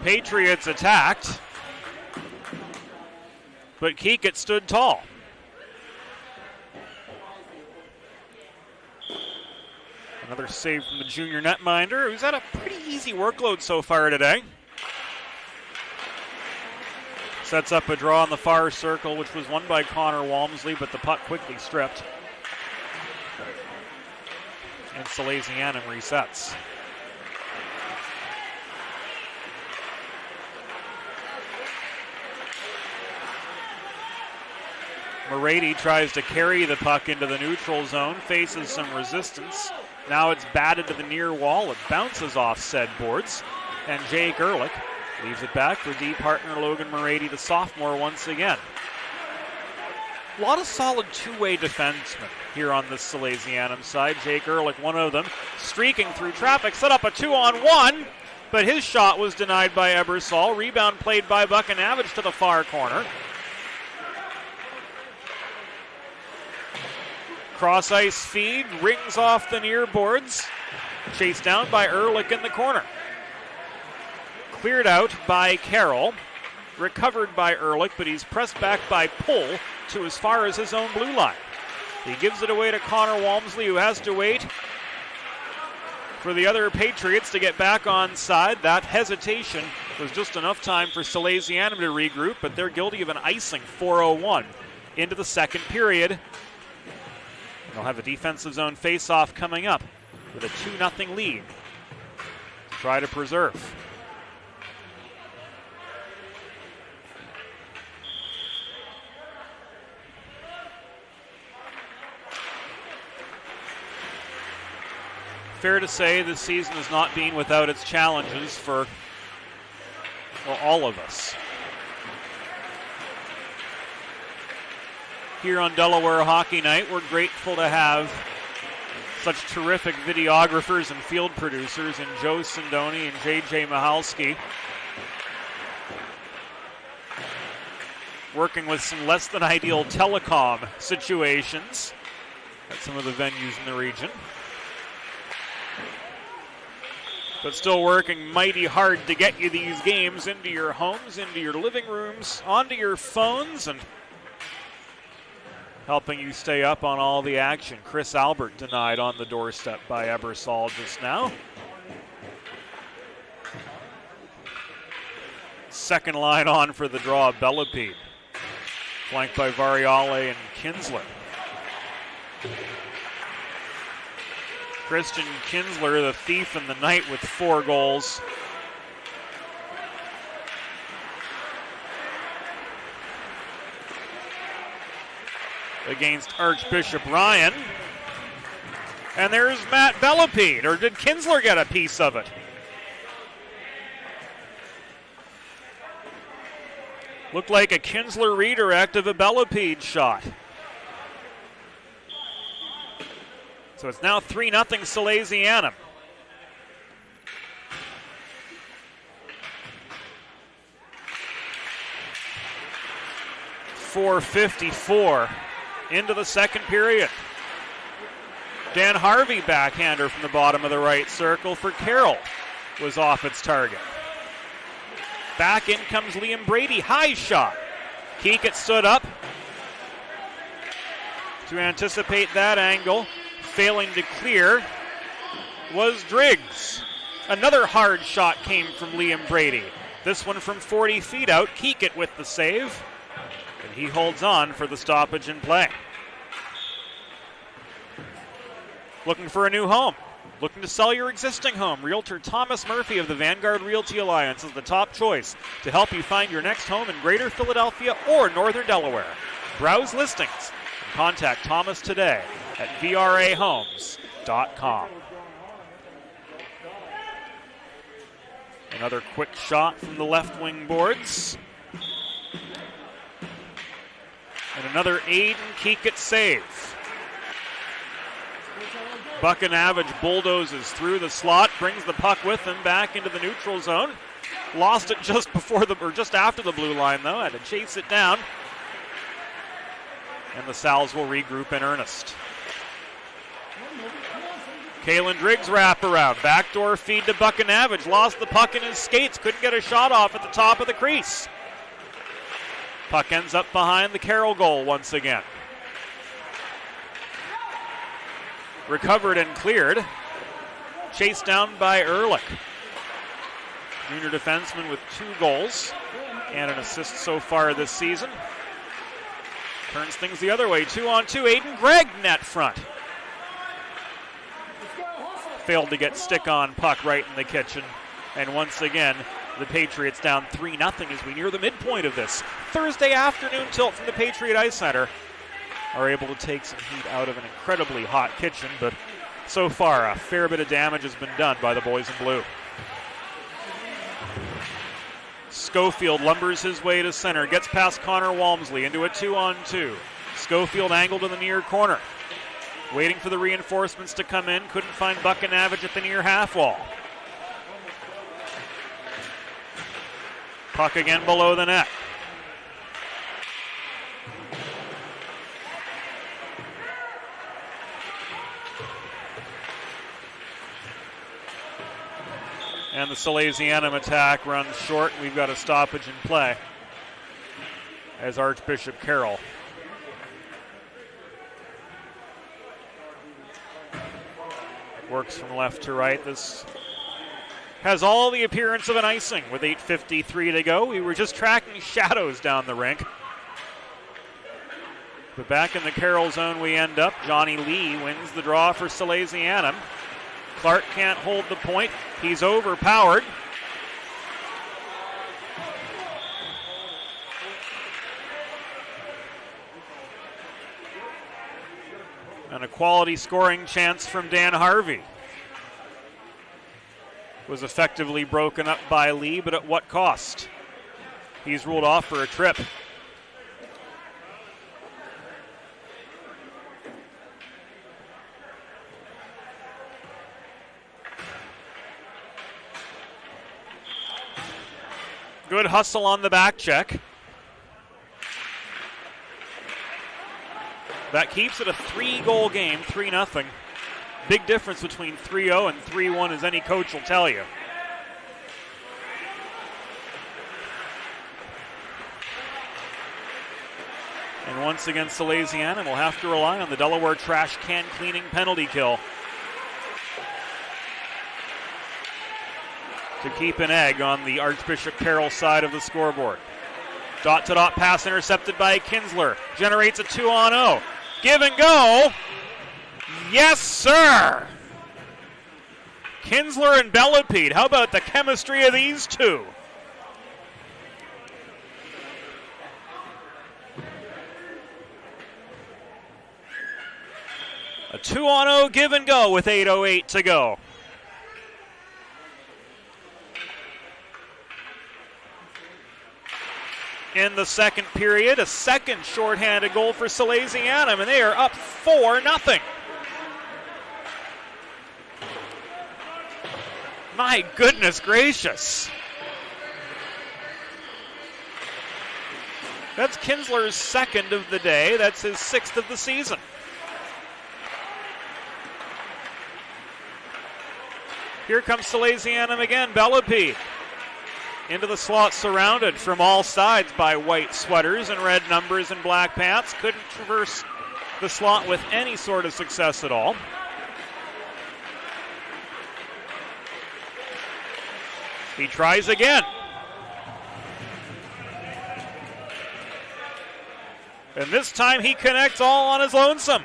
Patriots attacked, but Keekett stood tall. Another save from the junior netminder, who's had a pretty easy workload so far today. Sets up a draw on the far circle, which was won by Connor Walmsley, but the puck quickly stripped. And Salesianum resets. Moretti tries to carry the puck into the neutral zone, faces some resistance. Now it's batted to the near wall. It bounces off said boards. And Jake Ehrlich leaves it back for D partner Logan Moretti, the sophomore, once again. A lot of solid two-way defensemen here on the Salesianum side. Jake Ehrlich, one of them, streaking through traffic, set up a 2-on-1, but his shot was denied by Ebersol. Rebound played by Buchanavich to the far corner. Cross ice feed, rings off the near boards. Chased down by Ehrlich in the corner. Cleared out by Carroll. Recovered by Ehrlich, but he's pressed back by Pull to as far as his own blue line. He gives it away to Connor Walmsley, who has to wait for the other Patriots to get back on side. That hesitation was just enough time for Salesianum to regroup, but they're guilty of an icing. 4:01 into the second period. They'll have a defensive zone face-off coming up with a 2-0 lead to try to preserve. fair to say this season has not been without its challenges for, well, all of us. Here on Delaware Hockey Night, we're grateful to have such terrific videographers and field producers in Joe Sindoni and JJ Mihalski, working with some less than ideal telecom situations at some of the venues in the region, but still working mighty hard to get you these games into your homes, into your living rooms, onto your phones, and helping you stay up on all the action. Chris Albert denied on the doorstep by Ebersol just now. Second line on for the draw, Bellepede, flanked by Variale and Kinsler. Christian Kinsler, the thief in the night, with 4 goals. Against Archbishop Ryan. And there's Matt Bellepede, or did Kinsler get a piece of it? Looked like a Kinsler redirect of a Bellepede shot. So it's now 3-0 Salesianum. .454 into the second period. Dan Harvey, backhander from the bottom of the right circle for Carroll, was off its target. Back in comes Liam Brady, high shot. Keekett stood up to anticipate that angle. Failing to clear was Driggs. Another hard shot came from Liam Brady. This one from 40 feet out. Keekett with the save. And he holds on for the stoppage in play. Looking for a new home. Looking to sell your existing home. Realtor Thomas Murphy of the Vanguard Realty Alliance is the top choice to help you find your next home in Greater Philadelphia or Northern Delaware. Browse listings and contact Thomas today at vrahomes.com. Another quick shot from the left wing boards. And another Aiden Keekett save. Buchanavage bulldozes through the slot, brings the puck with him back into the neutral zone. Lost it just after the blue line, though. Had to chase it down. And the Sals will regroup in earnest. Kalen Driggs wraparound. Backdoor feed to Buchanavage. Lost the puck in his skates. Couldn't get a shot off at the top of the crease. Puck ends up behind the Carroll goal once again. Recovered and cleared. Chased down by Ehrlich. Junior defenseman with 2 goals and an assist so far this season. Turns things the other way. 2-on-2. Aiden Gregg net front. Failed to get stick-on puck right in the kitchen. And once again, the Patriots down 3-0 as we near the midpoint of this Thursday afternoon tilt from the Patriot Ice Center. Are able to take some heat out of an incredibly hot kitchen, but so far a fair bit of damage has been done by the boys in blue. Schofield lumbers his way to center, gets past Connor Walmsley into a 2-on-2. Schofield angled to the near corner. Waiting for the reinforcements to come in, couldn't find Buchanavage at the near half wall. Puck again below the net. And the Salesianum attack runs short. We've got a stoppage in play as Archbishop Carroll works from left to right. This has all the appearance of an icing with 8:53 to go. We were just tracking shadows down the rink. But back in the Carroll zone we end up. Johnny Lee wins the draw for Salesianum. Clark can't hold the point. He's overpowered. And a quality scoring chance from Dan Harvey. Was effectively broken up by Lee, but at what cost? He's ruled off for a trip. Good hustle on the back check. That keeps it a 3-goal game, 3-0. Big difference between 3-0 and 3-1, as any coach will tell you. And once again, Salesianum will have to rely on the Delaware trash can cleaning penalty kill to keep an egg on the Archbishop Carroll side of the scoreboard. Dot-to-dot pass intercepted by Kinsler. Generates a 2-on-0. Give and go. Yes, sir. Kinsler and Bellepede. How about the chemistry of these two? A 2-on-0 give and go with 8:08 to go. In the second period, a second shorthanded goal for Salesianum, and they are up 4-0. My goodness gracious. That's Kinsler's second of the day. That's his 6th of the season. Here comes Salesianum again. Bellepede into the slot, surrounded from all sides by white sweaters and red numbers and black pants. Couldn't traverse the slot with any sort of success at all. He tries again. And this time he connects all on his lonesome.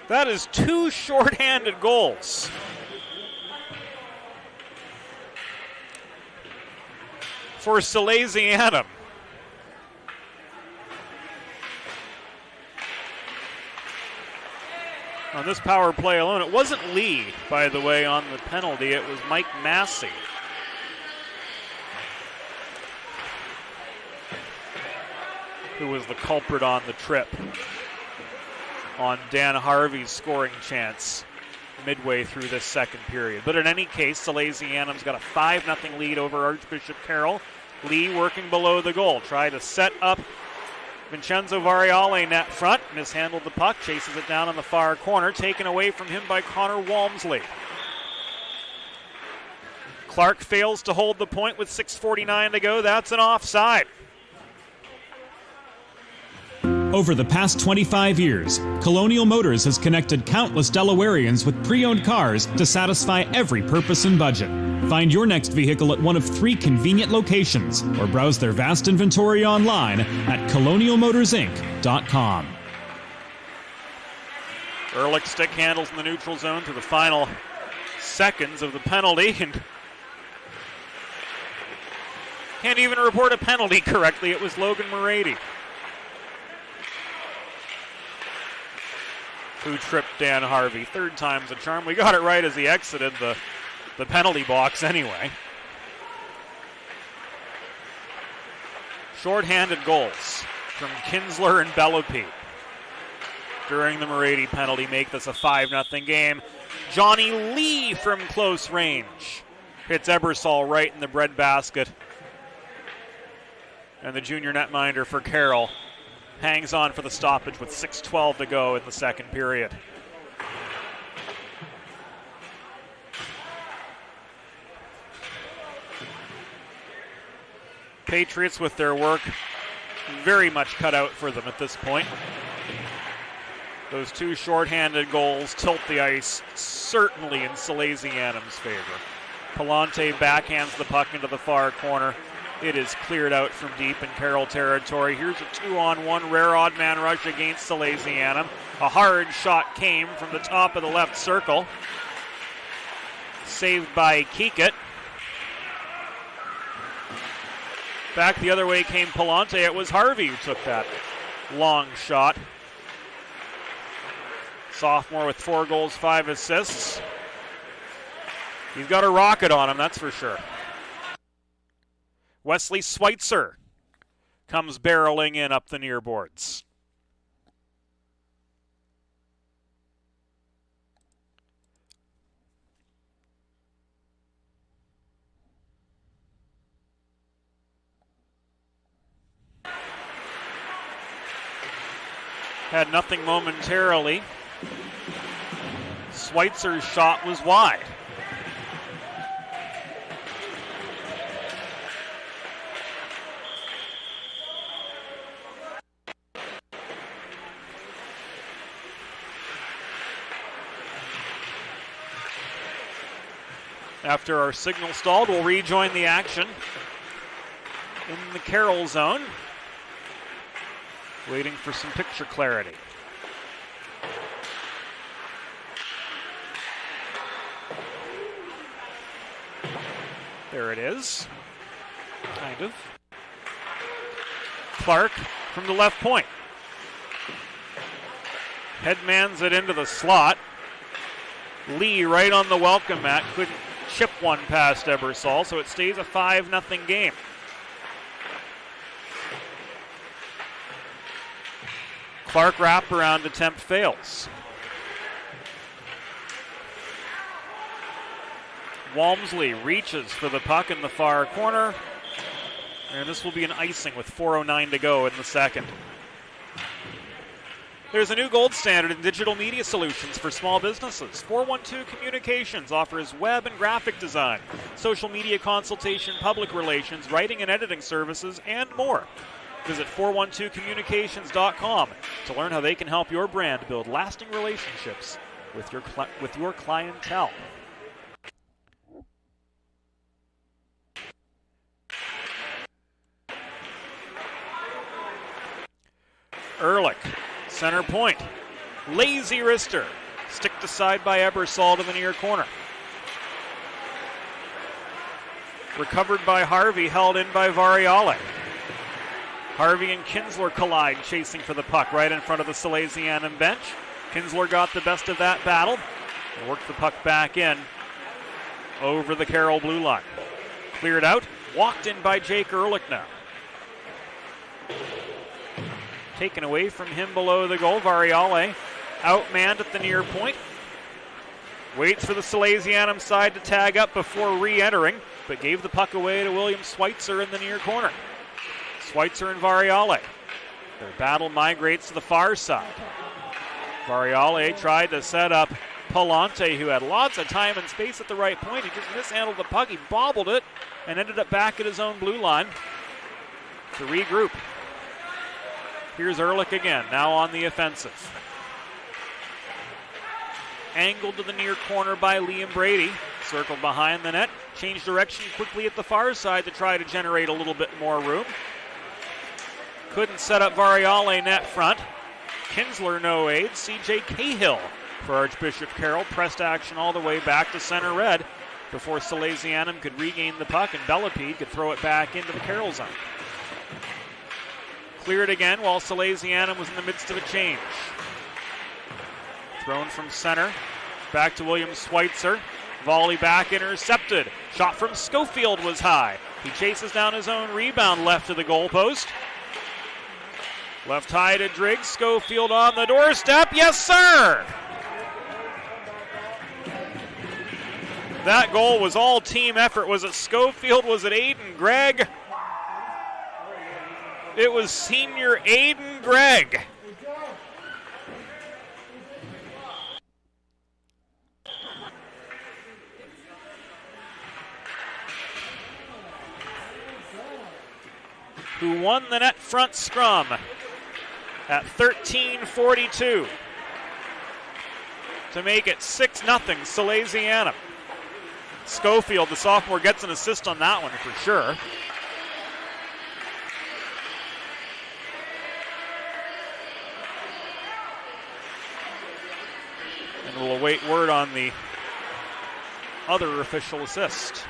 That is 2 shorthanded goals. For Salesianum. On this power play alone, it wasn't Lee, by the way, on the penalty. It was Mike Massey. Who was the culprit on the trip on Dan Harvey's scoring chance midway through this second period. But in any case, Salesianum's got a 5-0 lead over Archbishop Carroll. Lee working below the goal. Tried to set up Vincenzo Variale net front. Mishandled the puck. Chases it down on the far corner. Taken away from him by Connor Walmsley. Clark fails to hold the point with 6:49 to go. That's an offside. Over the past 25 years, Colonial Motors has connected countless Delawareans with pre-owned cars to satisfy every purpose and budget. Find your next vehicle at one of 3 convenient locations or browse their vast inventory online at colonialmotorsinc.com. Ehrlich stick handles in the neutral zone to the final seconds of the penalty, and can't even report a penalty correctly. It was Logan Morady who tripped Dan Harvey. 3rd time's a charm. We got it right as he exited the penalty box anyway. Short-handed goals from Kinsler and Bellepede during the Morady penalty make this a 5-0 game. Johnny Lee from close range hits Ebersol right in the breadbasket. And the junior netminder for Carroll hangs on for the stoppage with 6:12 to go in the second period. Patriots with their work very much cut out for them at this point. Those 2 shorthanded goals tilt the ice certainly in Salesianum's favor. Palante backhands the puck into the far corner. It is cleared out from deep in Carroll territory. Here's a 2-on-1 rare odd man rush against Salesianum. A hard shot came from the top of the left circle. Saved by Kekit. Back the other way came Palante. It was Harvey who took that long shot Sophomore with 4 goals, 5 assists. He's got a rocket on him, that's for sure. Wesley Schweitzer comes barreling in up the near boards. Had nothing momentarily. Schweitzer's shot was wide. After our signal stalled, we'll rejoin the action in the Carroll zone. Waiting for some picture clarity. There it is. Kind of. Clark from the left point. Headmans it into the slot. Lee right on the welcome mat. Couldn't chip one past Ebersol, so it stays a 5-0 game. Clark wraparound attempt fails. Walmsley reaches for the puck in the far corner. And this will be an icing with 4:09 to go in the second. There's a new gold standard in digital media solutions for small businesses. 412 Communications offers web and graphic design, social media consultation, public relations, writing and editing services, and more. Visit 412communications.com to learn how they can help your brand build lasting relationships with your clientele. Ehrlich, center point. Lazy wrister. Sticked aside by Ebersol to the near corner. Recovered by Harvey, held in by Variale. Harvey and Kinsler collide, chasing for the puck right in front of the Salesianum bench. Kinsler got the best of that battle and worked the puck back in over the Carroll blue line. Cleared out, walked in by Jake Ehrlich now. Taken away from him below the goal. Variale outmanned at the near point. Waits for the Salesianum side to tag up before re-entering, but gave the puck away to William Schweitzer in the near corner. Schweitzer and Variale. Their battle migrates to the far side. Variale tried to set up Palante, who had lots of time and space at the right point. He just mishandled the puck. He bobbled it and ended up back at his own blue line to regroup. Here's Ehrlich again, now on the offensive. Angled to the near corner by Liam Brady. Circled behind the net. Changed direction quickly at the far side to try to generate a little bit more room. Couldn't set up Variale net front. Kinsler no aid. CJ Cahill for Archbishop Carroll. Pressed action all the way back to center red before Salesianum could regain the puck and Bellepede could throw it back into the Carroll zone. Cleared again while Salesianum was in the midst of a change. Thrown from center. Back to William Schweitzer. Volley back intercepted. Shot from Schofield was high. He chases down his own rebound left to the goalpost. Left high to Driggs. Schofield on the doorstep. Yes, sir! That goal was all team effort. Was it Schofield? Was it Aiden Gregg? It was senior Aiden Gregg. Who won the net front scrum at 13:42 to make it 6-0 Salesianum. Schofield, the sophomore, gets an assist on that one for sure. And we'll await word on the other official assist.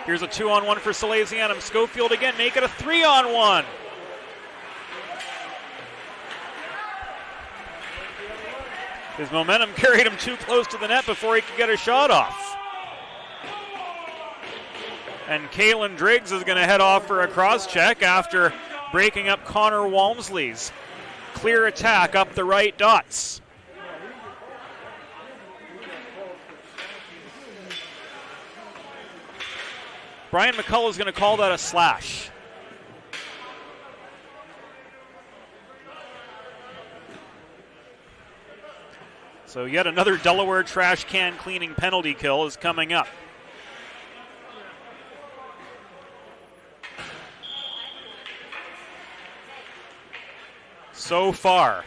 Here's a 2-on-1 for Salesianum. Schofield again, make it a 3-on-1. His momentum carried him too close to the net before he could get a shot off. And Kalen Driggs is going to head off for a cross-check after breaking up Connor Walmsley's clear attack up the right dots. Brian McCullough is going to call that a slash. So yet another Delaware trash can cleaning penalty kill is coming up. So far,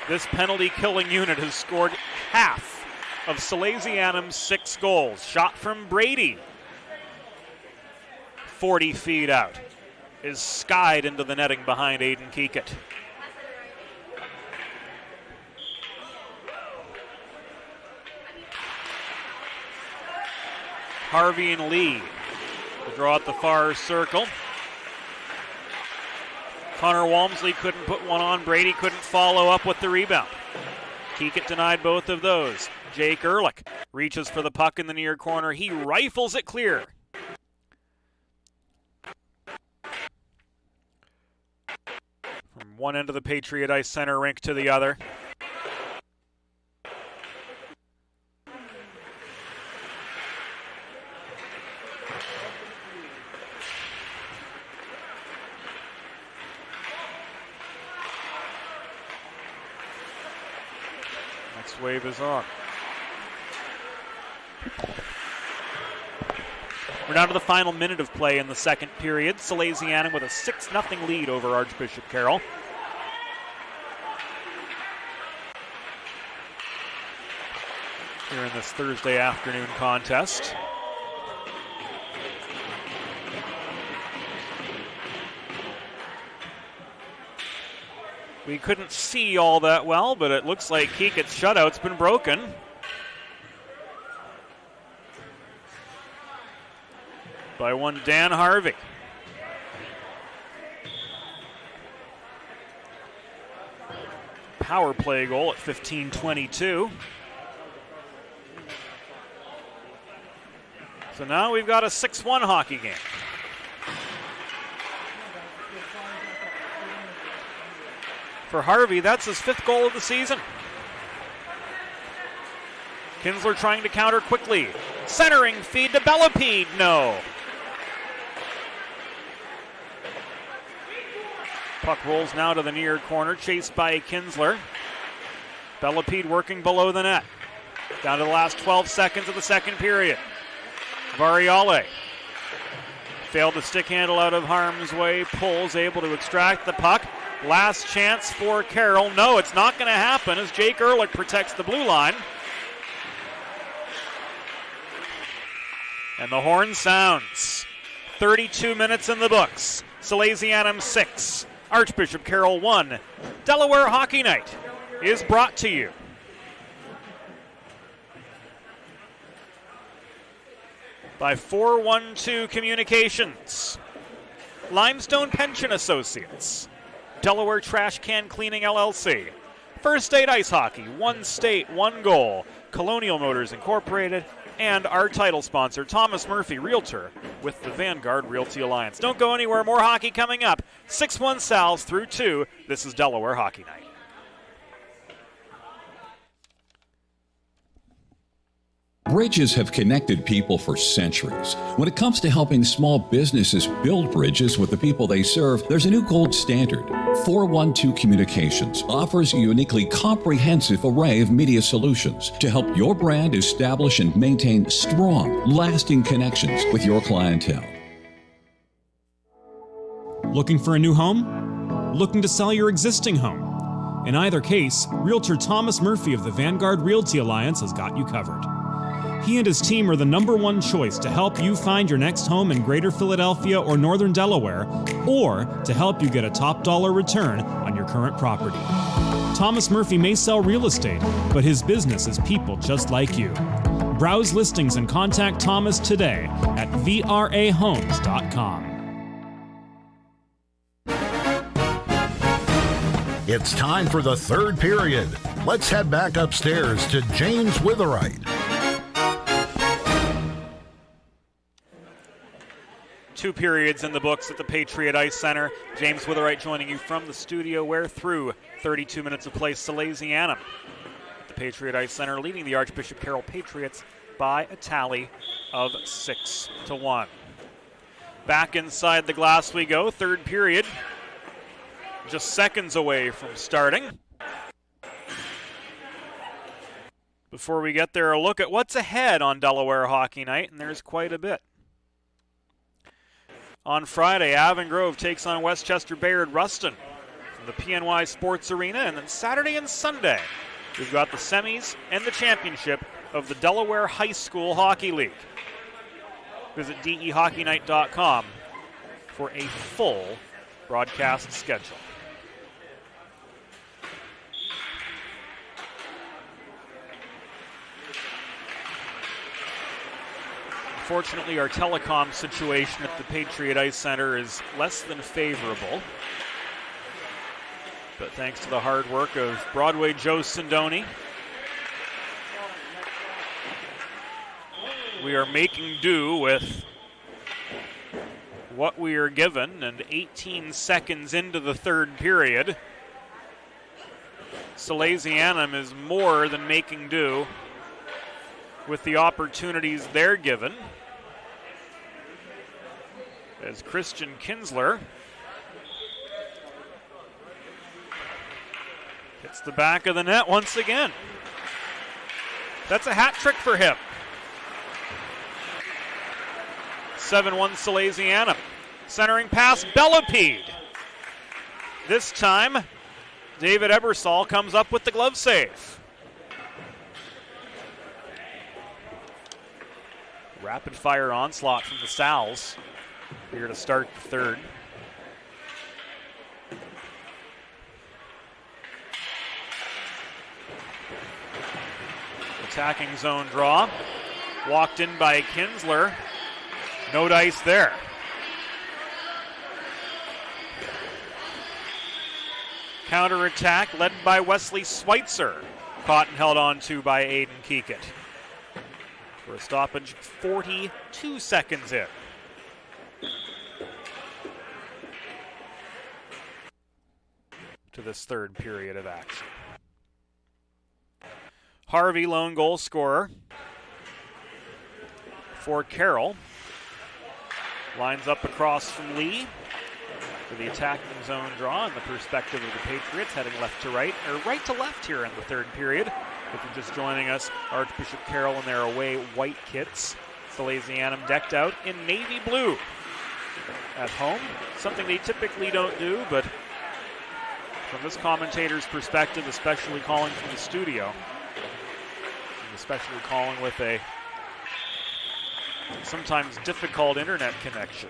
this penalty killing unit has scored half of Salesianum's 6 goals. Shot from Brady, 40 feet out, is skied into the netting behind Aiden Keekett. Harvey and Lee to draw at the far circle. Connor Walmsley couldn't put one on. Brady couldn't follow up with the rebound. Keekett denied both of those. Jake Ehrlich reaches for the puck in the near corner. He rifles it clear. From one end of the Patriot Ice Center rink to the other. Next wave is on. We're down to the final minute of play in the second period. Salesianum with a 6-0 lead over Archbishop Carroll. Here in this Thursday afternoon contest. We couldn't see all that well, but it looks like Keekett's shutout's been broken. By one Dan Harvey. Power play goal at 15:22. So now we've got a 6-1 hockey game. For Harvey, that's his 5th goal of the season. Kinsler trying to counter quickly. Centering feed to Bellepede. No. Puck rolls now to the near corner, chased by Kinsler. Bellepede working below the net. Down to the last 12 seconds of the second period. Variale failed to stick handle out of harm's way. Pulls, able to extract the puck. Last chance for Carroll. No, it's not going to happen as Jake Ehrlich protects the blue line. And the horn sounds. 32 minutes in the books. Salesianum 6, Archbishop Carroll 1. Delaware Hockey Night is brought to you by 412 Communications, Limestone Pension Associates, Delaware Trash Can Cleaning LLC, First State Ice Hockey, one state, one goal, Colonial Motors Incorporated, and our title sponsor, Thomas Murphy, Realtor, with the Vanguard Realty Alliance. Don't go anywhere, more hockey coming up. 6-1 Sal's through 2. This is Delaware Hockey Night. Bridges have connected people for centuries. When it comes to helping small businesses build bridges with the people they serve, there's a new gold standard. 412 Communications offers a uniquely comprehensive array of media solutions to help your brand establish and maintain strong, lasting connections with your clientele. Looking for a new home? Looking to sell your existing home? In either case, Realtor Thomas Murphy of the Vanguard Realty Alliance has got you covered. He and his team are the #1 choice to help you find your next home in Greater Philadelphia or Northern Delaware, or to help you get a top dollar return on your current property. Thomas Murphy may sell real estate, but his business is people just like you. Browse listings and contact Thomas today at vrahomes.com. It's time for the third period. Let's head back upstairs to James Witherite. 2 periods in the books at the Patriot Ice Center. James Witherite joining you from the studio, where through 32 minutes of play, Salesianum, the Patriot Ice Center, leading the Archbishop Carroll Patriots by a tally of 6-1. Back inside the glass we go. Third period, just seconds away from starting. Before we get there, a look at what's ahead on Delaware Hockey Night, and there's quite a bit. On Friday, Avon Grove takes on Westchester Bayard Ruston from the PNY Sports Arena, and then Saturday and Sunday, we've got the semis and the championship of the Delaware High School Hockey League. Visit dehockeynight.com for a full broadcast schedule. Unfortunately, our telecom situation at the Patriot Ice Center is less than favorable. But thanks to the hard work of Broadway Joe Sindoni, we are making do with what we are given, and 18 seconds into the third period, Salesianum is more than making do with the opportunities they're given, as Christian Kinsler hits the back of the net once again. That's a hat trick for him. 7-1 Salesianum. Centering pass, Bellapede. This time, David Ebersol comes up with the glove save. Rapid fire onslaught from the Sals here to start the third. Attacking zone draw. Walked in by Kinsler. No dice there. Counterattack led by Wesley Schweitzer. Caught and held on to by Aiden Keekett. For a stoppage 42 seconds in. To this third period of action. Harvey, lone goal scorer for Carroll. Lines up across from Lee for the attacking zone draw in the perspective of the Patriots, heading left to right, or right to left here in the third period. If you're just joining us, Archbishop Carroll in their away white kits. Salesianum decked out in navy blue at home. Something they typically don't do, but from this commentator's perspective, especially calling from the studio, and especially calling with a sometimes difficult internet connection,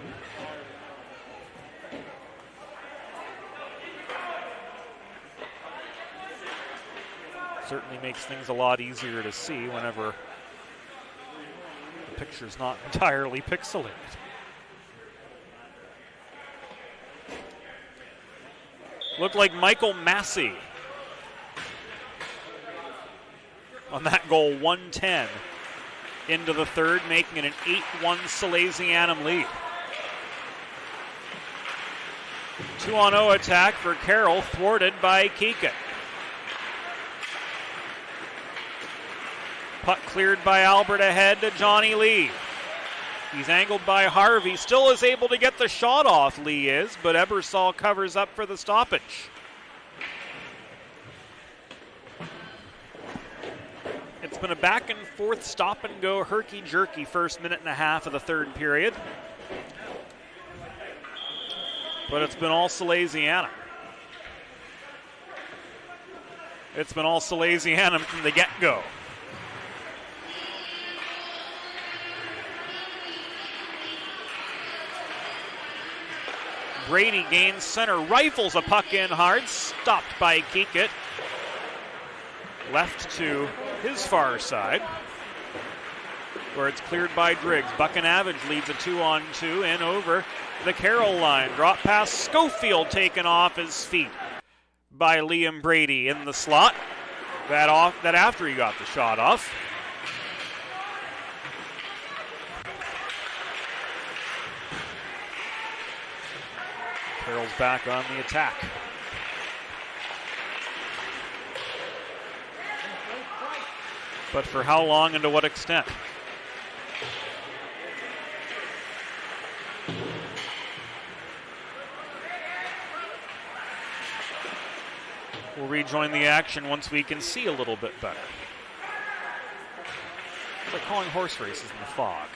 certainly makes things a lot easier to see whenever the picture's not entirely pixelated. Looked like Michael Massey on that goal, 1:10 into the third, making it an 8-1 Salesianum lead. 2-on-0 attack for Carroll, thwarted by Keekett. Puck cleared by Albert ahead to Johnny Lee. He's angled by Harvey. Still is able to get the shot off, Lee is, but Ebersol covers up for the stoppage. It's been a back and forth stop and go herky-jerky first minute and a half of the third period. But it's been all Salesianum. It's been all Salesianum from the get-go. Brady gains center, rifles a puck in hard, stopped by Keekett. Left to his far side, where it's cleared by Driggs. Buchanavage leads a 2-on-2 in over the Carroll line. Drop pass, Schofield taken off his feet by Liam Brady in the slot. that after he got the shot off. Carroll's back on the attack. But for how long and to what extent? We'll rejoin the action once we can see a little bit better. It's like calling horse races in the fog.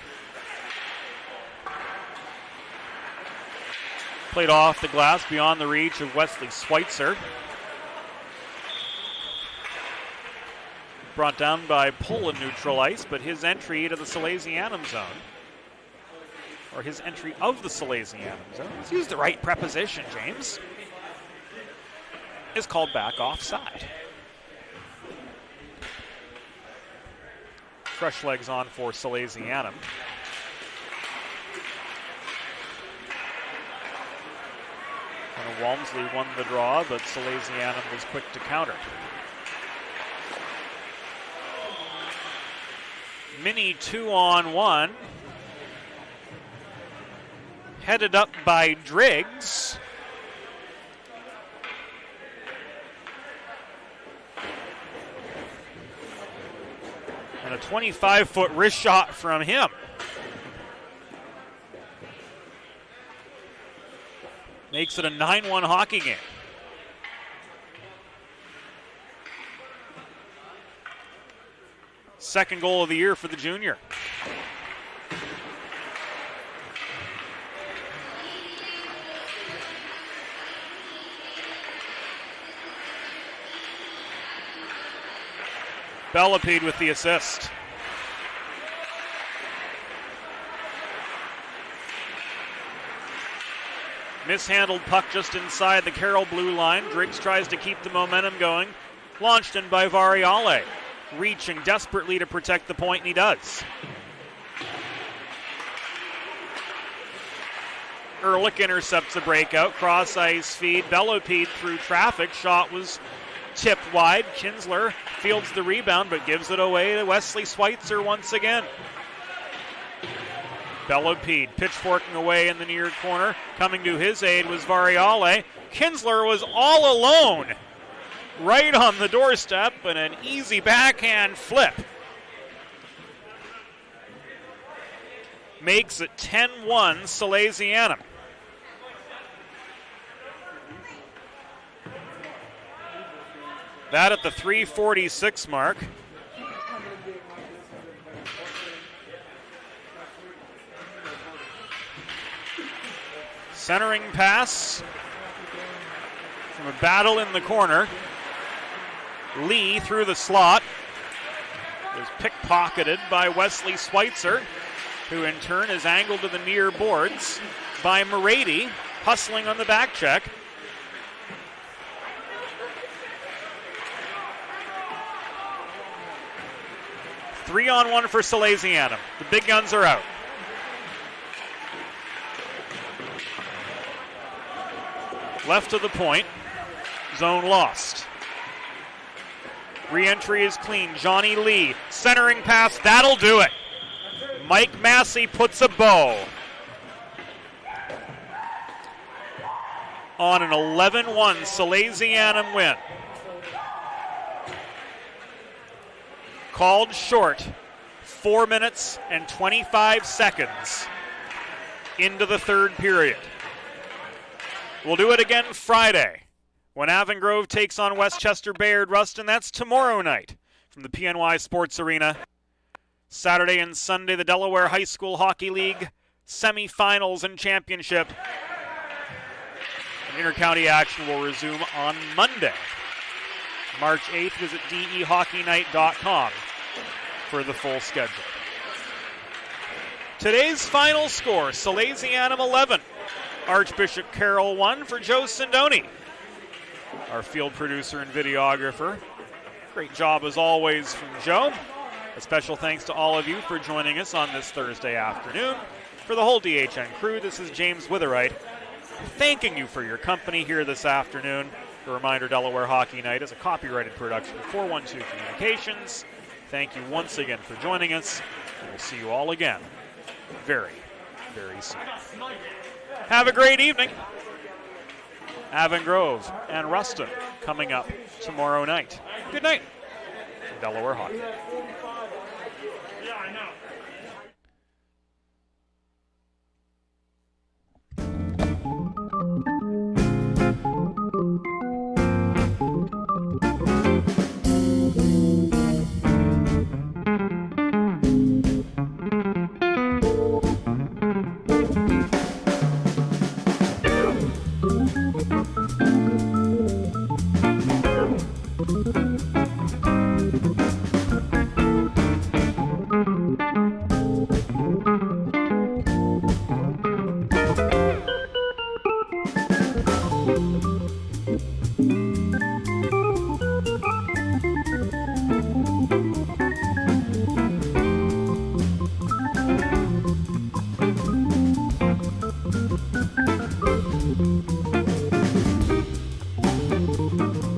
Played off the glass beyond the reach of Wesley Schweitzer. Brought down by pull in neutral ice, but his entry to the Salesianum zone, or his entry of the Salesianum zone, let's use the right preposition, James, is called back offside. Fresh legs on for Salesianum. Walmsley won the draw, but Salesianum was quick to counter. Mini 2-on-1. Headed up by Driggs. And a 25-foot wrist shot from him. Makes it a 9-1 hockey game. Second goal of the year for the junior. Bellapede with the assist. Mishandled puck just inside the Carroll blue line. Driggs tries to keep the momentum going. Launched in by Variale. Reaching desperately to protect the point, and he does. Ehrlich intercepts a breakout. Cross ice feed. Bellapede through traffic. Shot was tipped wide. Kinsler fields the rebound, but gives it away to Wesley Schweitzer once again. Bellapede pitchforking away in the near corner. Coming to his aid was Variale. Kinsler was all alone right on the doorstep, and an easy backhand flip makes it 10-1 Salesianum. That at the 3:46 mark. Centering pass from a battle in the corner. Lee through the slot. Was pickpocketed by Wesley Schweitzer, who in turn is angled to the near boards by Morady, hustling on the back check. Three-on-one for Salesianum. The big guns are out. Left of the point. Zone lost. Re-entry is clean. Johnny Lee. Centering pass. That'll do it. Mike Massey puts a bow on an 11-1 Salesianum win. Called short 4 minutes and 25 seconds into the third period. We'll do it again Friday when Avongrove takes on Westchester Bayard Ruston. That's tomorrow night from the PNY Sports Arena. Saturday and Sunday, the Delaware High School Hockey League semifinals and championship. And intercounty action will resume on Monday, March 8th. Visit dehockeynight.com for the full schedule. Today's final score, Salesianum 11. Archbishop Carroll 1 for Joe Sindoni, our field producer and videographer. Great job as always from Joe. A special thanks to all of you for joining us on this Thursday afternoon. For the whole DHN crew, this is James Witherite thanking you for your company here this afternoon. A reminder, Delaware Hockey Night is a copyrighted production of 412 Communications. Thank you once again for joining us, and we'll see you all again very, very soon. Have a great evening. Avon Grove and Ruston coming up tomorrow night. Good night from Delaware Hockey. Yeah, I know.